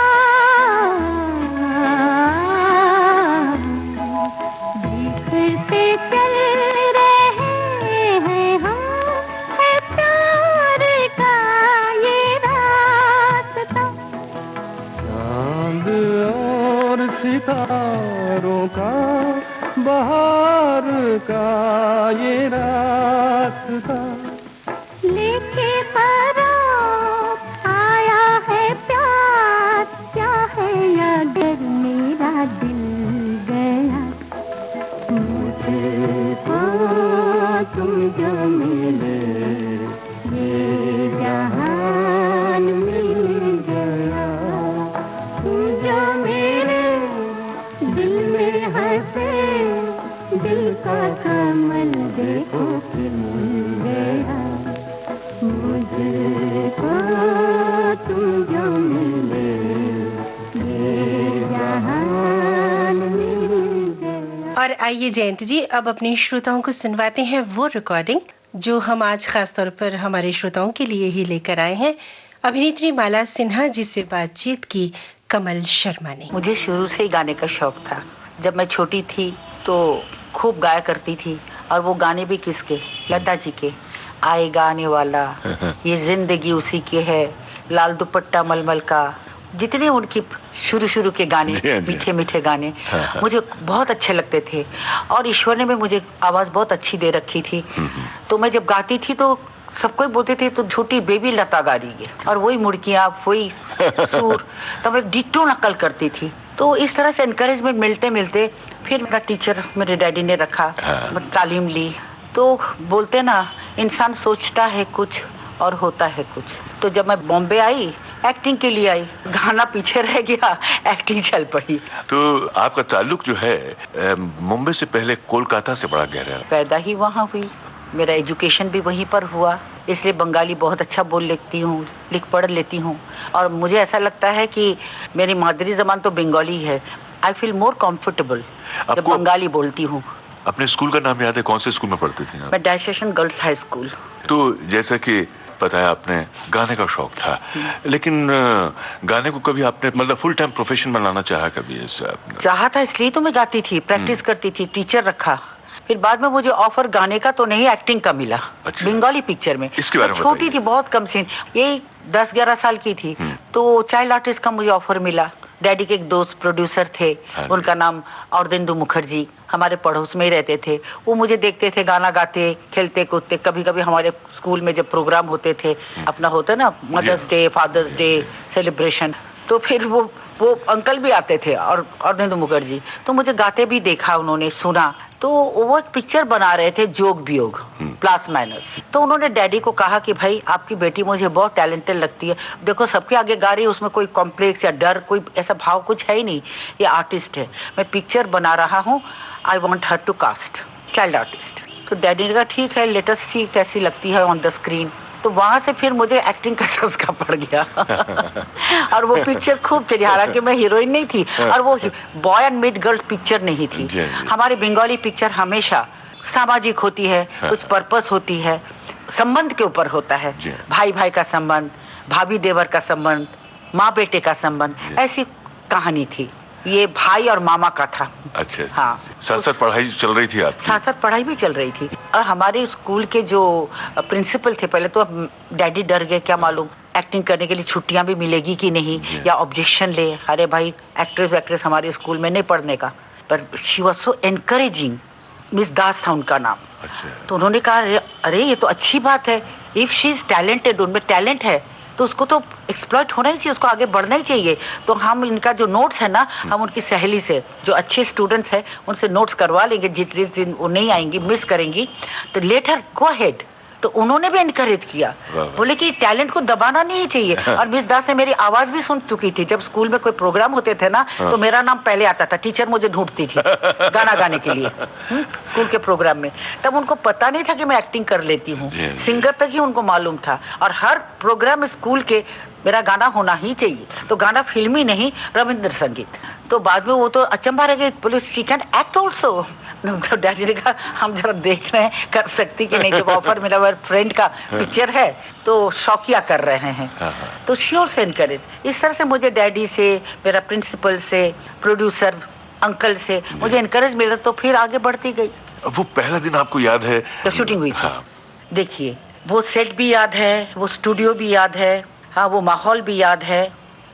बहार का ये रास्ता लेके बारात आया है प्यार, क्या है या डर मेरा दिल गया। मुझे तो तुम जो मिले ये जहान मिल गया। तुम जो मेरे दिल में हंसे, दिल का कमल देखो खिल गया। मुझे तो तुम जो मिले ये जहान मिल गया। और आइए जयंत जी, अब अपने श्रोताओं को सुनवाते हैं वो रिकॉर्डिंग जो हम आज खास तौर पर हमारे श्रोताओं के लिए ही लेकर आए हैं। अभिनेत्री माला सिन्हा जी से बातचीत की कमल शर्मा ने। मुझे शुरू से ही गाने का शौक था। जब मैं छोटी थी तो खूब गाया करती थी, और वो गाने भी किसके, लता जी के। आएगा आने वाला, ये जिंदगी उसी के है, लाल दुपट्टा मलमल का, जितने उनकी शुरू के गाने, मीठे मीठे गाने मुझे बहुत अच्छे लगते थे। और ईश्वर ने भी मुझे आवाज बहुत अच्छी दे रखी थी। तो मैं जब गाती थी तो सबको बोलते थे तो छोटी बेबी लता गा रही है, और वही मुड़कियां, वही सुर, तब मैं डिट्टो नकल करती थी। तो इस तरह से एनकरेजमेंट मिलते मिलते फिर मेरा टीचर मेरे डैडी ने रखा, मैं तालीम ली। तो बोलते ना, इंसान सोचता है कुछ और होता है कुछ। तो जब मैं बॉम्बे आई, एक्टिंग के लिए आई, गाना पीछे रह गया, एक्टिंग चल पड़ी। तो आपका ताल्लुक जो है मुंबई से पहले कोलकाता से बड़ा गहरा है। पैदा ही वहाँ हुई, मेरा एजुकेशन भी वहीं पर हुआ, इसलिए बंगाली बहुत अच्छा बोल लेती हूँ, लिख पढ़ लेती हूँ। और मुझे ऐसा लगता है कि मेरी मादरी ज़बान तो बंगाली है। आई फील मोर कंफर्टेबल जब बंगाली बोलती हूँ। अपने स्कूल का नाम याद है? कौन से स्कूल में पढ़ती थी आप? मैं डायसेशन गर्ल्स हाई स्कूल। तो जैसा कि बताया आपने गाने का शौक था, लेकिन गाने को कभी आपने मतलब फुल टाइम प्रोफेशन बनाना चाहा कभी? ऐसा चाहा था, इसलिए तो मैं गाती थी, प्रैक्टिस करती थी, टीचर रखा। फिर बाद में मुझे ऑफर गाने का तो नहीं, एक्टिंग का मिला। अच्छा। बंगाली पिक्चर में। इसके बारे में छोटी थी, बहुत कम सीन, यही 10-11 साल की थी। तो चाइल्ड आर्टिस्ट का मुझे ऑफर मिला। डैडी के एक दोस्त प्रोड्यूसर थे, उनका नाम औरदेंदु मुखर्जी, हमारे पड़ोस में ही रहते थे। वो मुझे देखते थे गाना गाते, खेलते कूदते। कभी कभी हमारे स्कूल में जब प्रोग्राम होते थे, अपना होता ना mother's day, father's day celebration, तो फिर वो अंकल भी आते थे और औरदेंदु मुखर्जी। तो मुझे गाते भी देखा उन्होंने, सुना। तो वो एक पिक्चर बना रहे थे, जोग वियोग, प्लस माइनस। तो उन्होंने डैडी को कहा कि भाई आपकी बेटी मुझे बहुत टैलेंटेड लगती है, देखो सबके आगे गा रही है, उसमें कोई कॉम्प्लेक्स या डर, कोई ऐसा भाव कुछ है ही नहीं, ये आर्टिस्ट है, मैं पिक्चर बना रहा हूँ, I want her to cast child artist. तो डैडी ने कहा ठीक है, लेट अस सी कैसी लगती है ऑन द स्क्रीन। तो वहां से फिर मुझे एक्टिंग का चस्का पड़ गया। और वो पिक्चर खूब चली, हालांकि मैं हीरोइन नहीं थी, और वो boy and mid girl picture नहीं थी। हमारी बंगाली पिक्चर हमेशा सामाजिक होती है, कुछ पर्पस होती है, संबंध के ऊपर होता है, भाई भाई का संबंध, भाभी देवर का संबंध, माँ बेटे का संबंध, ऐसी कहानी थी। ये भाई और मामा का था। अच्छा। हाँ, साथ साथ पढ़ाई चल रही थी आपकी? साथ साथ पढ़ाई भी चल रही थी। और हमारे स्कूल के जो प्रिंसिपल थे, पहले तो डैडी डर गए, क्या मालूम एक्टिंग करने के लिए छुट्टियां भी मिलेगी कि नहीं, या ऑब्जेक्शन ले, अरे भाई एक्ट्रेस हमारे स्कूल में नहीं पढ़ने का। पर she was so encouraging, miss Das था उनका नाम। अच्छा। तो उन्होंने कहा अरे ये तो अच्छी बात है, इफ शी इज टैलेंटेड, उनमें टैलेंट है तो उसको तो एक्सप्लॉइट होना ही चाहिए, उसको आगे बढ़ना ही चाहिए। तो हम इनका जो नोट्स है ना, हम उनकी सहेली से, जो अच्छे स्टूडेंट्स हैं, उनसे नोट्स करवा लेंगे, जिस दिन वो नहीं आएंगी, मिस करेंगी, तो लेट हर गो अहेड। तो उन्होंने भी एनकरेज किया, बोले कि टैलेंट को दबाना नहीं चाहिए। और मिस दास ने मेरी आवाज भी सुन चुकी थी, जब स्कूल में कोई प्रोग्राम होते थे ना, तो मेरा नाम पहले आता था, टीचर मुझे ढूंढती थी गाना गाने के लिए स्कूल के प्रोग्राम में। तब उनको पता नहीं था कि मैं एक्टिंग कर लेती हूँ, सिंगर तक ही उनको मालूम था। और हर प्रोग्राम स्कूल के मेरा गाना होना ही चाहिए। तो गाना फिल्मी नहीं, रविंद्र संगीत। तो बाद में वो तो अचंभा रह गए, बोले शी कैन एक्ट ऑल्सो। तो डैडी ने कहा हम जरा देख रहे हैं कर सकती कि नहीं। जब ऑफर मेरा मेरे फ्रेंड का पिक्चर है तो शौकिया कर रहे हैं। तो शी ऑल्सो एनकरेज। इस तरह से मुझे डैडी से, मेरा प्रिंसिपल से, प्रोड्यूसर अंकल से मुझे एनकरेज मिला, तो फिर आगे बढ़ती गई। वो पहला दिन आपको याद है जब शूटिंग हुई थी? देखिए वो सेट भी याद है, वो स्टूडियो भी याद है, हाँ वो माहौल भी याद है,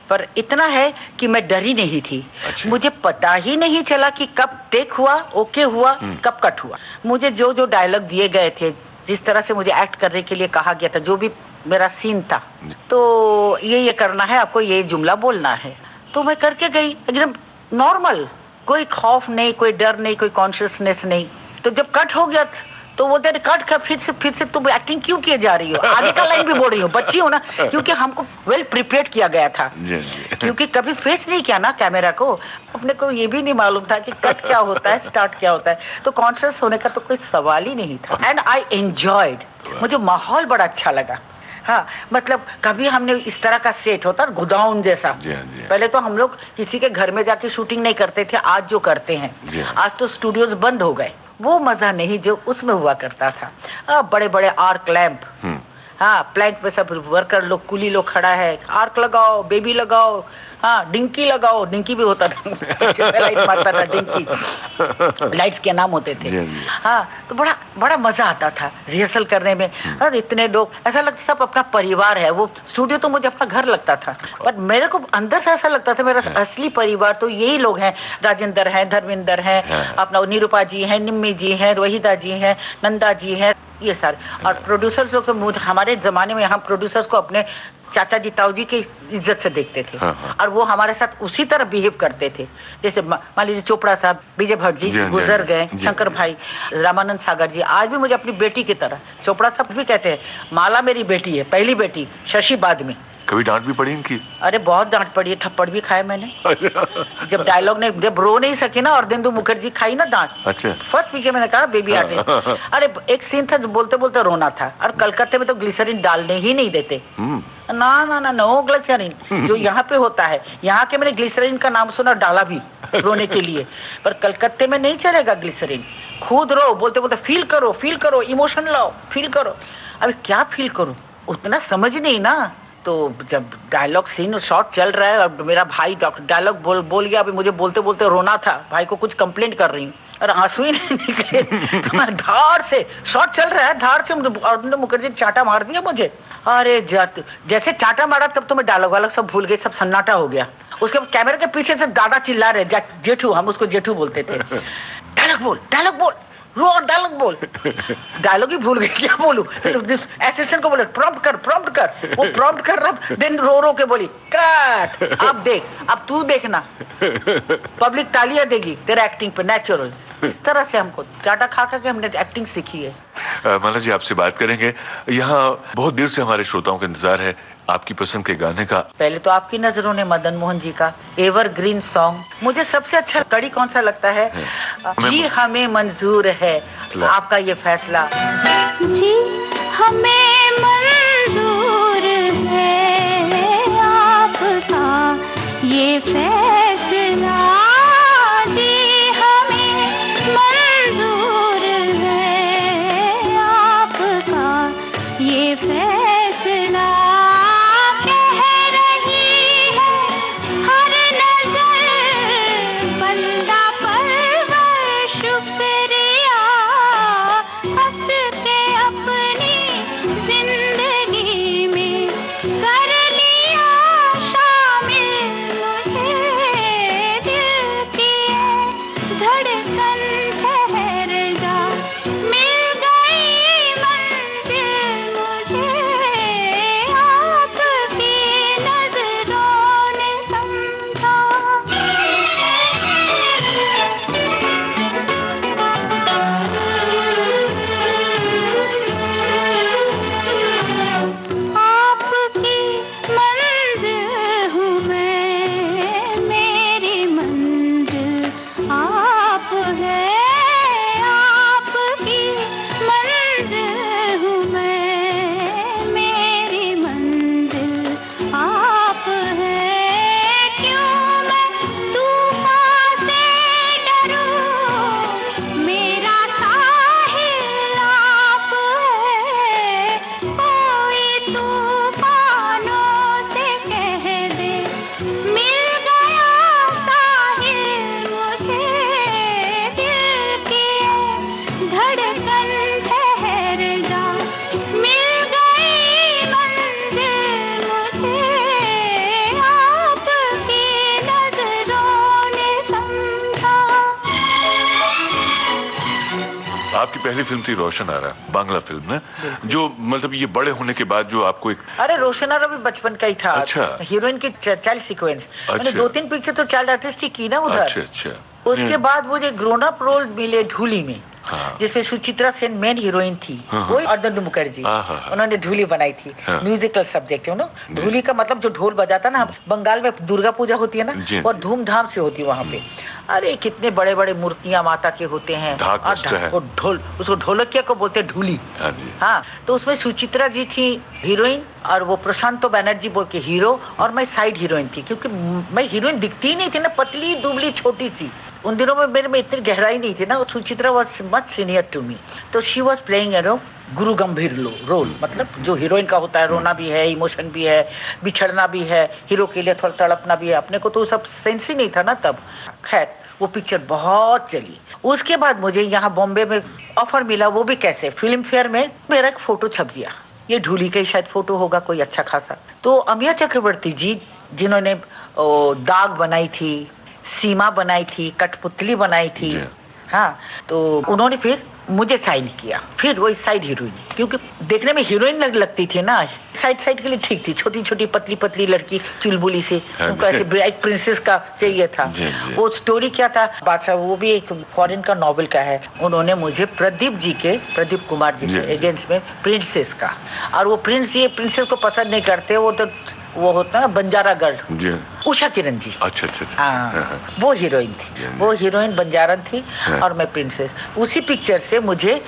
पर इतना है कि मैं डरी नहीं थी। अच्छा। मुझे पता ही नहीं चला कि कब टेक हुआ, ओके हुआ, कब कट हुआ। मुझे जो जो डायलॉग दिए गए थे, जिस तरह से मुझे एक्ट करने के लिए कहा गया था, जो भी मेरा सीन था, तो ये करना है, आपको ये जुमला बोलना है, तो मैं करके गई एकदम नॉर्मल, कोई खौफ नहीं, कोई डर नहीं, कोई कॉन्शियसनेस नहीं। तो जब कट हो गया तो वो तेरे कट का फिर से तुम एक्टिंग क्यों किए जा रही हो, आगे का लाइन भी बोल रही हो, बच्ची हो ना, क्योंकि हमको वेल प्रिपेयर्ड किया गया था, क्योंकि कभी फेस नहीं किया ना कैमरा को, अपने को ये भी नहीं मालूम था कि कट क्या होता है, स्टार्ट क्या होता है, तो कॉन्शियस होने का तो कोई सवाल ही नहीं था। एंड आई एंजॉयड, मुझे माहौल बड़ा अच्छा लगा। हाँ, मतलब कभी हमने इस तरह का सेट होता गोदाउन जैसा, पहले तो हम लोग किसी के घर में जाके शूटिंग नहीं करते थे, आज जो करते हैं, आज तो स्टूडियोज बंद हो गए, वो मजा नहीं जो उसमें हुआ करता था। बड़े बड़े आर्क लैंप, हाँ, प्लैंक पे सब वर्कर लोग, कुली लोग खड़ा है, आर्क लगाओ, बेबी लगाओ, हाँ, डिंकी लगाओ, डिंकी भी होता था लाइट मारता था, डिंकी लाइट्स के नाम होते थे। हाँ, तो बड़ा बड़ा मजा आता था रिहर्सल करने में। और इतने लोग, ऐसा लगता सब अपना परिवार है। वो स्टूडियो तो मुझे अपना घर लगता था, पर मेरे को अंदर से ऐसा लगता था मेरा असली परिवार तो यही लोग हैं। राजेंद्र है, धर्मेंद्र है, अपना निरूपा जी है, निम्मी जी है, वहीदा जी है, नंदा जी है, ये सारे। और प्रोड्यूसर्स लोग तो हमारे जमाने में हम प्रोड्यूसर्स को अपने चाचा जी, ताऊ जी की इज्जत से देखते थे, और वो हमारे साथ उसी तरह बिहेव करते थे। जैसे मान लीजिए चोपड़ा साहब, विजय भट्ट जी गुजर गए, शंकर भाई, रामानंद सागर जी, आज भी मुझे अपनी बेटी की तरह, चोपड़ा साहब भी कहते हैं माला मेरी बेटी है, पहली बेटी, शशि बाद में। कभी डांट भी पड़ी इनकी? अरे बहुत डांट पड़ी है, थप्पड़ भी खाए मैंने जब डायलॉग ने, जब रो नहीं सके ना, और अर्धेंदु मुखर्जी खाई ना डांट। अच्छा। फर्स्ट पीछे मैंने कहा बेबी आटे। अरे एक सीन था जो बोलते बोलते रोना था, और कलकत्ते में तो ग्लिसरीन डालने ही नहीं देते, ना ना ना, नो ग्लिसरीन, जो यहाँ पे होता है। यहाँ के मैंने ग्लिसरीन का नाम सुना, डाला भी रोने के लिए, पर कलकत्ते में नहीं चलेगा ग्लिसरीन। खुद रो, बोलते बोलते फील करो, इमोशन लाओ, फील करो। अभी क्या फील करूं, उतना समझ नहीं ना। तो जब डायलॉग सीन शॉट चल रहा है, और मेरा भाई डायलॉग बोल गया, अभी मुझे बोलते बोलते रोना था, भाई को कुछ कंप्लेंट कर रही हूँ, और आंसू ही नहीं निकले तो धार से शॉट चल रहा है, धार से अर्धेंदु मुखर्जी चाटा मार दिया मुझे। अरे जैसे चाटा मारा, तब तो मैं डायलॉग वालॉग सब भूल गई, सब सन्नाटा हो गया। उसके कैमरे के पीछे से दादा चिल्ला रहे, जेठू, हम उसको जेठू बोलते थे, डायलॉग बोल, रो, डायलॉग बोल। डायलॉग ही भूल गई, क्या बोलूं। असिस्टेंट को बोले प्रॉम्प्ट कर, वो प्रॉम्प्ट कर रहा, देन रो के बोली कट, अब देख, अब तू देखना, पब्लिक तालियां देगी तेरे एक्टिंग पे, नेचुरल। इस तरह से हमको चाटा खा के हमने एक्टिंग सीखी है। माला जी, आपसे बात करेंगे। यहाँ बहुत देर से हमारे श्रोताओं का इंतजार है आपकी पसंद के गाने का। पहले तो आपकी नजरों ने मदन मोहन जी का एवरग्रीन सॉन्ग, मुझे सबसे अच्छा कड़ी कौन सा लगता है? जी हमें मंजूर है आपका ये फैसला, जी हमें मंजूर है आपका ये फैसला, जी हमें मंजूर है आपका ये फैसला। आपकी पहली फिल्म थी रोशन आरा, बांग्ला फिल्म ना, जो मतलब ये बड़े होने के बाद जो आपको एक... अरे रोशन आरा भी बचपन का ही था। अच्छा। हीरोइन की चाइल्ड सीक्वेंस, मैंने 2-3 पिक्चर तो चाइल्ड आर्टिस्ट ही की ना उधर। अच्छा। उसके बाद मुझे ग्रोन अप रोल मिले ढूली में, जिसमें सुचित्रा सेन मेन हीरोइन थी, वही अर्जुन मुखर्जी, उन्होंने ढूली बनाई थी। म्यूजिकल सब्जेक्ट है ना, ढूली का मतलब जो ढोल बजाता ना, बंगाल में दुर्गा पूजा होती है ना, और धूमधाम से होती है वहाँ पे। अरे कितने बड़े बड़े मूर्तियां माता के होते हैं, और ढोल, उसको ढोलकिया को बोलते हैं ढूली। हाँ, तो उसमें सुचित्रा जी थी हीरोइन, और वो प्रशांतो बैनर्जी बोल के हीरो, और मैं साइड हीरोइन थी, क्योंकि मैं हीरोइन दिखती ही नहीं थी ना, पतली दुबली छोटी सी। उन दिनों में मेरे में इतनी गहराई नहीं थी ना। Suchitra was much senior to me, तो शी वॉज प्लेइंग गुरु गंभीर रोल, मतलब जो हीरोइन का होता है, रोना भी है, इमोशन भी है, बिछड़ना भी है, हीरो के लिए थोड़ा तड़पना भी है। अपने को तो सब सेंस ही नहीं था ना तब। खैर वो पिक्चर बहुत चली। उसके बाद मुझे यहाँ बॉम्बे में ऑफर मिला, वो भी कैसे, फिल्म फेयर में मेरा एक फोटो छप गया। ये ढूली का ही शायद फोटो होगा, कोई अच्छा खासा। तो अमिया चक्रवर्ती जी, जिन्होंने दाग बनाई थी, सीमा बनाई थी, कठपुतली बनाई थी, हाँ, तो उन्होंने फिर मुझे साइन किया। फिर वही साइड हीरोइन, क्योंकि देखने में हीरोइन लगती थी ना, साइड के लिए ठीक थी, छोटी छोटी पतली पतली लड़की चुलबुली से, उनको ऐसे एक प्रिंसेस का चाहिए था। वो स्टोरी क्या था बादशाह, वो भी एक फॉरेन का नॉवेल का है। उन्होंने मुझे प्रदीप कुमार जी के अगेंस्ट में प्रिंसेस का, और वो प्रिंसेस को पसंद नहीं करते, वो होता है बंजारा गर्ल, उषा किरण जी। अच्छा। हाँ, वो हीरोइन थी, वो हीरोइन बंजारन थी, और मैं प्रिंसेस। उसी पिक्चर से मुझे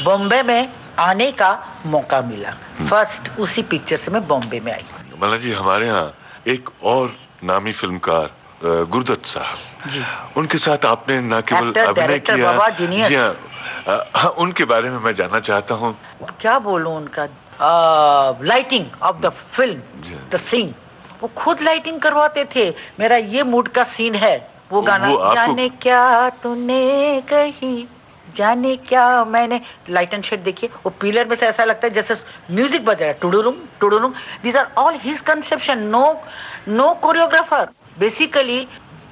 बॉम्बे में आने का मौका मिला। फर्स्ट उसी पिक्चर से मैं बॉम्बे में आई। माला जी, हमारे यहाँ एक और नामी फिल्मकार गुरुदत्त साहब जी, उनके साथ आपने न केवल अभिनय किया, जी हाँ, उनके बारे में मैं जानना चाहता हूँ। क्या बोलूं उनका, lighting of the film, the scene, वो खुद लाइटिंग करवाते थे। मेरा ये मूड का सीन है, वो गाना जाने क्या तूने कही, जाने क्या मैंने, लाइट एंड शेड देखिए, वो पिलर में से ऐसा लगता है जैसे म्यूजिक बज रहा है, टुडुरुम टुडुरुम। These are all his conception, no choreographer. Basically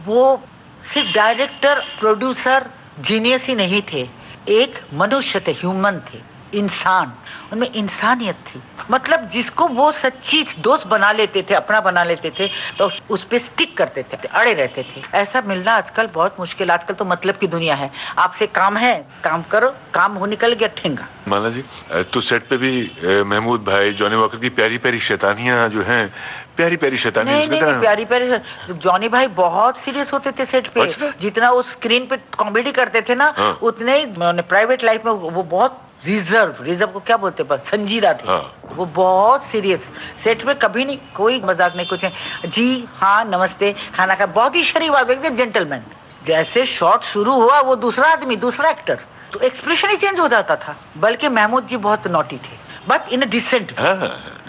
वो सिर्फ डायरेक्टर प्रोड्यूसर जीनियस ही नहीं थे, एक मनुष्य थे, ह्यूमन थे, इंसान, उनमें इंसानियत थी। मतलब जिसको वो सच्ची दोस्त बना लेते थे, अपना बना लेते थे, तो उस पे स्टिक करते थे, अड़े रहते थे। ऐसा मिलना आजकल बहुत मुश्किल। आजकल तो मतलब की दुनिया है, आपसे काम है, काम करो, काम हो निकल गया ठेंगा। माला जी, तो सेट पे भी महमूद भाई, जॉनी वॉकर की प्यारी प्यारी शैतानियां जो हैं, प्यारी शैतानी नहीं, प्यारी जॉनी भाई बहुत सीरियस होते थे सेट पे। जितना वो स्क्रीन पे कॉमेडी करते थे ना, उतने ही प्राइवेट लाइफ में वो बहुत रिजर्व को क्या बोलते पर संजीदा थे। वो बहुत सीरियस, सेट में कभी नहीं, कोई मजाक नहीं, कुछ नहीं। जी हाँ, नमस्ते, खाना खा, बहुत ही शरीफ आदमी, एकदम जेंटलमैन। जैसे शॉट शुरू हुआ, वो दूसरा आदमी, दूसरा एक्टर, तो एक्सप्रेशन ही चेंज हो जाता था। बल्कि महमूद जी बहुत नॉटी थे, बट इन अ डिसेंट,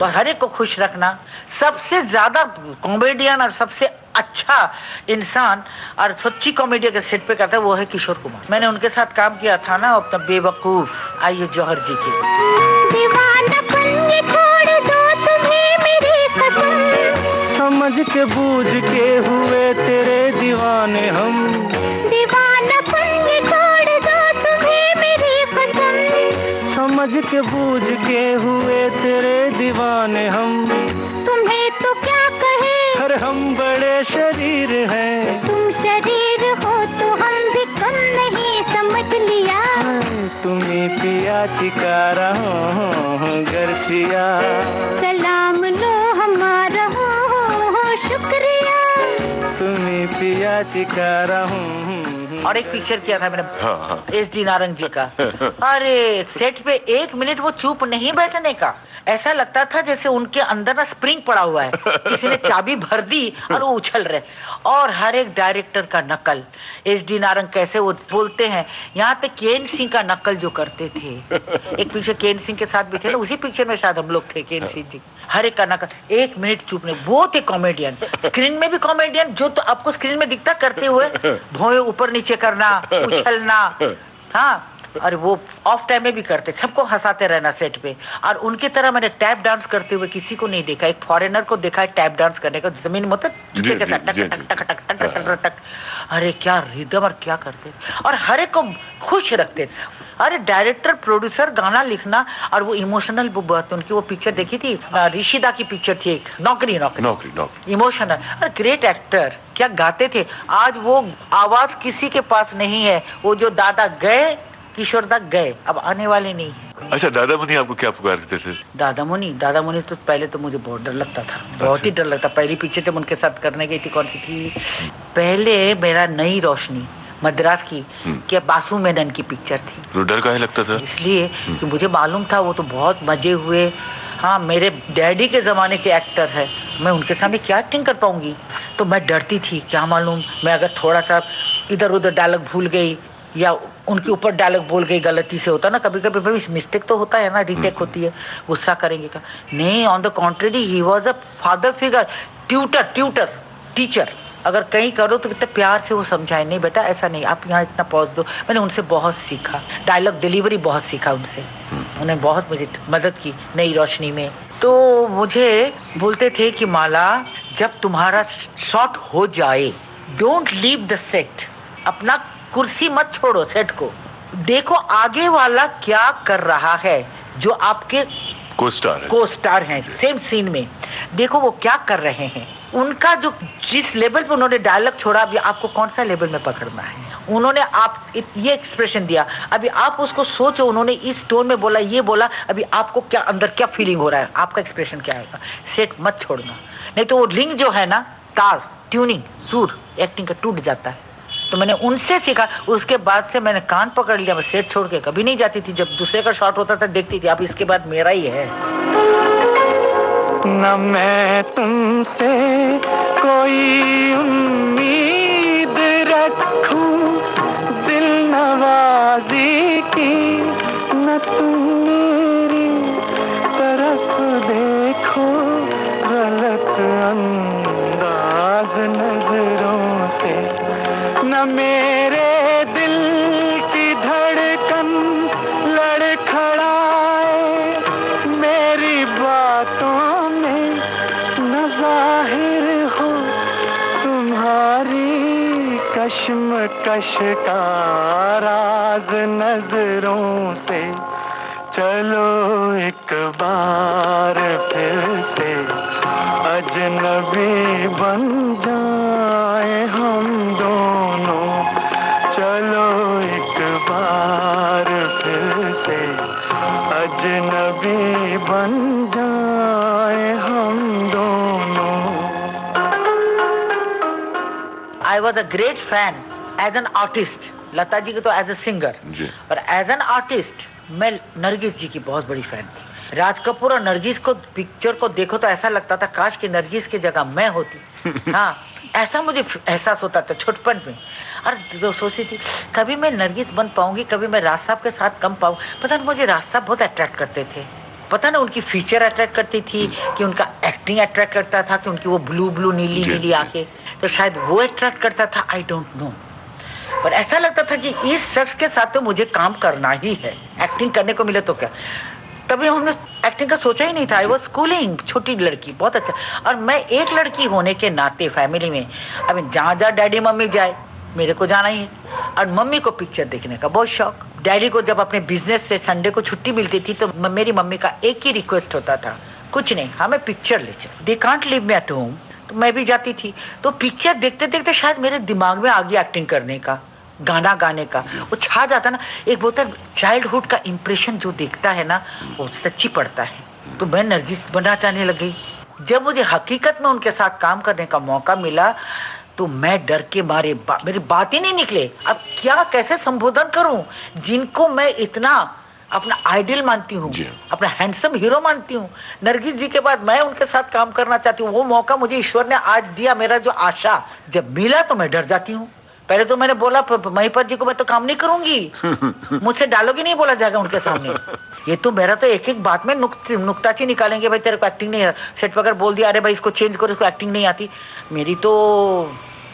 हर एक को खुश रखना। सबसे ज्यादा कॉमेडियन और सबसे अच्छा इंसान और सच्ची कॉमेडी अगर सेट पे करता है वो है किशोर कुमार। मैंने उनके साथ काम किया था ना, अपना बेवकूफ आइए जौहर जी की। दीवानापन ये छोड़ दो तुम्हें मेरी कसम, समझ के बूझ के हुए तेरे दीवाने हम। दीवानापन ये छोड़ दो तुम्हें मेरी कसम, समझ के बूझ के हुए तेरे दीवाने हम। तुम्हें तो क्या कहे, हर हम बड़े शरीर हैं, तुम शरीर हो तो हम भी कम नहीं, समझ लिया। तुम्हें पिया चिकारा हूँ गरसिया, सलाम लो हमारा हो शुक्रिया, तुम्हें पिया चिकारा हूँ। और एक पिक्चर किया था मैंने एस.डी. नारंग जी का। अरे सेट पे 1 मिनट वो चुप नहीं बैठने का, ऐसा लगता था जैसे उनके अंदर ना स्प्रिंग पड़ा हुआ है, किसी ने चाबी भर दी और वो उछल रहे। और हर एक डायरेक्टर का नकल, एस.डी. नारंग कैसे वो बोलते हैं, यहाँ तक केन सिंह का नकल जो करते थे। एक पिक्चर केन सिंह के साथ भी थे ना, उसी पिक्चर में शायद हम लोग थे, केन सिंह जी। हर एक का नकल, 1 मिनट चुप नहीं, वो थे कॉमेडियन। स्क्रीन में भी कॉमेडियन, जो तो आपको स्क्रीन में दिखता करते हुए भौएं ऊपर नीचे करना, उछलना, हाँ, और वो ऑफ टाइम में भी करते, सबको हंसाते रहना सेट पे। और उनकी तरह मैंने टैप डांस करते हुए किसी को नहीं देखा। एक फॉरेनर को देखा है टैप डांस करने का, जमीन में जूते के साथ टक टक टक टक टक टक टक। अरे क्या रिदम और क्या करते, और हर एक को खुश रखते। अरे डायरेक्टर प्रोड्यूसर गाना लिखना और वो इमोशनल बहुत। उनकी वो पिक्चर देखी थी, ऋषिदा की पिक्चर थी एक, नौकरी नौकरी नौकरी, इमोशनल। अरे ग्रेट एक्टर, क्या गाते थे। आज वो आवाज किसी के पास नहीं है। वो जो दादा गए, किशोर दा गए, अब आने वाले नहीं है। अच्छा, दादा मुनि आपको क्या पुकारते थे? दादा मुनि तो पहले तो मुझे बहुत डर लगता था, बहुत ही डर लगता। पहली पिक्चर जब उनके साथ करने गई थी, कौन सी थी पहले, मेरा नई रोशनी मद्रास की, क्या बासु मेनन की पिक्चर थी। तो डर काहे लगता था? इसलिए कि मुझे मालूम था वो तो बहुत मजे हुए। हाँ, मेरे डैडी के जमाने के एक्टर है, मैं उनके सामने क्या एक्टिंग कर पाऊंगी। तो मैं डरती थी, क्या मालूम मैं अगर थोड़ा सा इधर उधर डायलॉग भूल गई या उनके ऊपर डायलॉग बोल गई गलती से। होता ना कभी कभी भाई, मिस्टेक तो होता है ना, रीटेक होती है, गुस्सा करेंगे का नहीं। On the contrary he was a father figure, tutor, teacher. अगर कहीं करो तो कितने प्यार से वो समझाए, नहीं बेटा ऐसा नहीं, आप यहाँ इतना पॉज दो। मैंने उनसे बहुत सीखा, डायलॉग डिलीवरी बहुत सीखा उनसे। उन्होंने बहुत मुझे मदद की नई रोशनी में। तो मुझे बोलते थे कि माला, जब तुम्हारा शॉट हो जाए, डोंट लीव द सेट, अपना कुर्सी मत छोड़ो, सेट को देखो आगे वाला क्या कर रहा है, जो आपके को स्टार हैं सेम सीन में, देखो वो क्या कर रहे हैं। उनका जो जिस लेवल पे उन्होंने डायलॉग छोड़ा, अभी आपको कौन सा लेवल में पकड़ना है। उन्होंने आप ये एक्सप्रेशन दिया, अभी आप उसको सोचो, उन्होंने इस टोन में बोला, ये बोला, अभी आपको क्या अंदर क्या फीलिंग हो रहा है, आपका एक्सप्रेशन क्या आएगा। सेट मत छोड़ना, नहीं तो वो लिंक जो है ना, तार, ट्यूनिंग, सुर एक्टिंग का टूट जाता है। तो मैंने उनसे सीखा। उसके बाद से मैंने कान पकड़ लिया, मैं सेट छोड़ के कभी नहीं जाती थी। जब दूसरे का शॉट होता था देखती थी, अब इसके बाद मेरा ही है। न मैं तुमसे कोई उम्मीद रखूं दिल नवाजी की, न तुम मेरी तरफ देखो गलत अंदाज नजरों से, न मेरे दिल की धड़कन लड़खड़ाए मेरी बातों में, न जाहिर हो तुम्हारी कश्मकश का राज नजरों से। चलो एक बार फिर से अजनबी बन जाए हम दोनों, चलो एक बार फिर से अजनबी बन जाए हम दोनों। I was a great fan as an artist, Lata ji की तो एज ए सिंगर, और एज एन आर्टिस्ट मैं नरगिस जी की बहुत बड़ी फैन थी। राज कपूर और नरगिस को पिक्चर को देखो तो ऐसा लगता था काश कि नरगिस की जगह मैं होती। हाँ, ऐसा मुझे एहसास होता था छोटपन में। और जो सोचती थी कभी मैं नरगिस बन पाऊंगी, कभी मैं राज साहब के साथ कम पाऊँ। पता नहीं मुझे राज साहब बहुत अट्रैक्ट करते थे। पता ना उनकी फीचर अट्रैक्ट करती थी कि उनका एक्टिंग अट्रैक्ट करता था, कि उनकी वो ब्लू नीली नीली आंखें, तो शायद वो अट्रैक्ट करता था, आई डोंट नो। पर ऐसा लगता था कि इस शख्स के साथ तो मुझे काम करना ही है, एक्टिंग करने को मिले तो क्या। तभी हमने एक्टिंग का सोचा ही नहीं था। आई वाज स्कूलिंग, छोटी लड़की, बहुत अच्छा। और मैं एक लड़की होने के नाते फैमिली में, अब जहाँ जहाँ डैडी मम्मी जाए मेरे को जाना ही है। और मम्मी को पिक्चर देखने का बहुत शौक। डैडी को जब अपने बिजनेस से संडे को छुट्टी मिलती थी तो मेरी मम्मी का एक ही रिक्वेस्ट होता था, कुछ नहीं, हमें पिक्चर ले चलो, they can't live me at home. तो मैं भी जाती थी। तो पिक्चर देखते देखते शायद मेरे दिमाग में आ गया एक्टिंग करने का, गाना गाने का, वो छा जाता ना। एक बोलता है चाइल्डहुड का इंप्रेशन जो देखता है ना वो सच्ची पड़ता है। तो मैं नरगिस बनना चाहने लगी। जब मुझे हकीकत में उनके साथ काम करने का मौका मिला तो मैं डर के मारे मेरी बात ही नहीं निकले। अब क्या कैसे संबोधन करूं जिनको मैं इतना अपना आइडियल मानती हूँ, अपना हैंडसम हीरो मानती हूँ। नरगिस जी के बाद मैं उनके साथ काम करना चाहती हूँ। वो मौका मुझे ईश्वर ने आज दिया। मेरा जो आशा जब मिला तो मैं डर जाती हूँ। पहले तो मैंने बोला महिपत जी को मैं तो काम नहीं करूंगी, मुझसे डायलॉग ही नहीं बोला जाएगा उनके सामने। ये तो मेरा तो एक एक बात में नुक्ताची निकालेंगे, भाई तेरे को एक्टिंग नहीं है। सेट वगैरह बोल दिया, अरे भाई इसको चेंज करो, इसको एक्टिंग नहीं आती, मेरी तो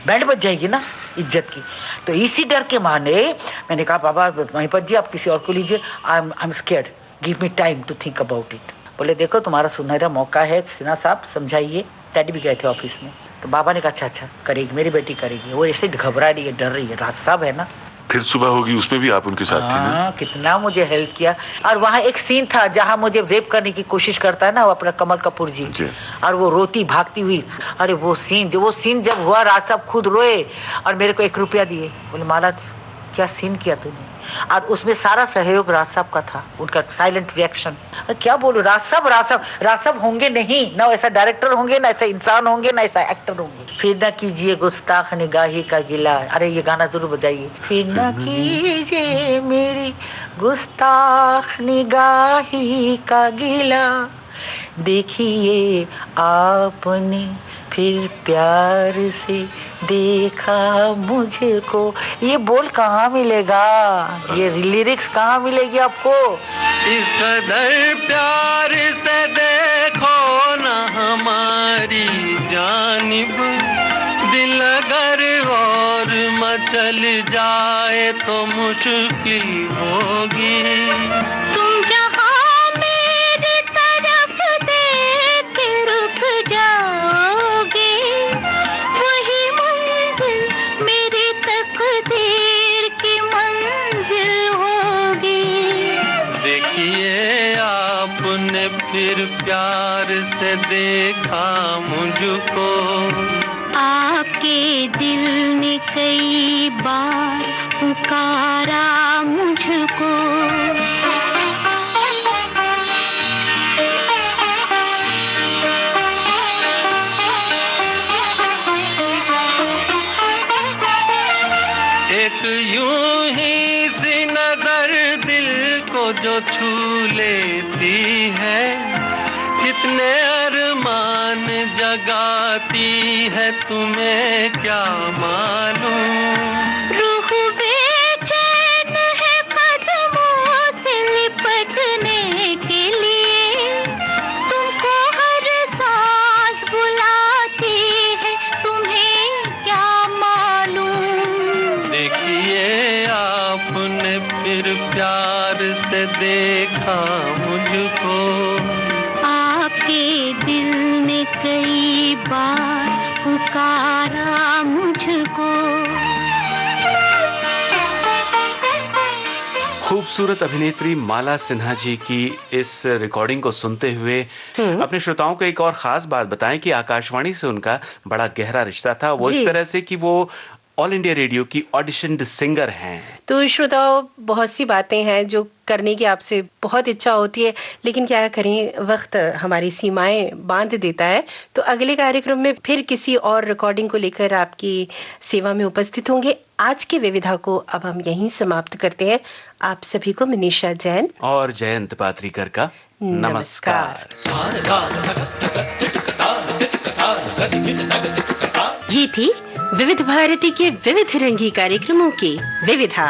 बैंड बज जाएगी ना इज्जत की। तो इसी डर के माने मैंने कहा बाबा महिपत जी आप किसी और को लीजिए, I am scared, give me time to think about it. बोले देखो तुम्हारा सुनहरा मौका है सिन्हा साहब, समझाइए। डैडी भी गए थे ऑफिस में। तो बाबा ने कहा अच्छा करेगी, मेरी बेटी करेगी। वो ऐसे घबरा रही है, डर रही है, राज साहब है ना। फिर सुबह होगी उसमें भी आप उनके साथ थी ना? कितना मुझे हेल्प किया। और वहाँ एक सीन था जहाँ मुझे रेप करने की कोशिश करता है ना वो अपना कमल कपूर जी, और वो रोती भागती हुई, अरे वो सीन जब हुआ राज साहब खुद रोए और मेरे को 1 रुपया दिए, बोले माला क्या सीन किया तूने। और उसमें सारा सहयोग राज साहब का था, उनका साइलेंट रिएक्शन। क्या बोलूं, राज साहब होंगे नहीं ना, ऐसा डायरेक्टर होंगे ना, ऐसा इंसान होंगे ना, ऐसा एक्टर होंगे। फिर न कीजिए गुस्ताख निगाही का गिला, अरे ये गाना जरूर बजाइए। फिर न कीजिए मेरी गुस्ताख निगाही का गिला, देखिए आपने फिर प्यार से देखा मुझको। ये बोल कहाँ मिलेगा, ये लिरिक्स कहाँ मिलेगी आपको? इस कदर प्यार से देखो ना हमारी जानिब, दिल अगर और मचल जाए तो मुश्किल होगी। तुम जहाँ मेरी तरफ देख रुक जाओगे, वही मंजिल मेरी तकदीर की मंजिल होगी। देखिए आपने फिर प्यार से देखा मुझको, आपके दिल ने कई बार पुकारा मुझको। एक यूं ही सी नजर दिल को जो छू लेती है, कितने अरमान जगाती है तुम्हें क्या मालूम। रूह बेचैन है कदमों से लिपटने के लिए, तुमको हर सांस बुलाती है तुम्हें क्या मालूम। देखिए आपने फिर प्यार से देखा मुझको, आपके दिल ने कई बार पुकारा मुझको। खूबसूरत अभिनेत्री माला सिन्हा जी की इस रिकॉर्डिंग को सुनते हुए अपने श्रोताओं को एक और खास बात बताएं कि आकाशवाणी से उनका बड़ा गहरा रिश्ता था। वो इस तरह से कि वो ऑल इंडिया रेडियो की ऑडिशन्ड सिंगर हैं। तो श्रोताओं, बहुत सी बातें हैं जो करने की आपसे बहुत इच्छा होती है, लेकिन क्या करें, वक्त हमारी सीमाएं बांध देता है। तो अगले कार्यक्रम में फिर किसी और रिकॉर्डिंग को लेकर आपकी सेवा में उपस्थित होंगे। आज के विविधा को अब हम यहीं समाप्त करते हैं। आप सभी को मनीषा जैन और जयंत पात्रीकर का नमस्कार। ये थी विविध भारती के विविध रंगी कार्यक्रमों की विविधा।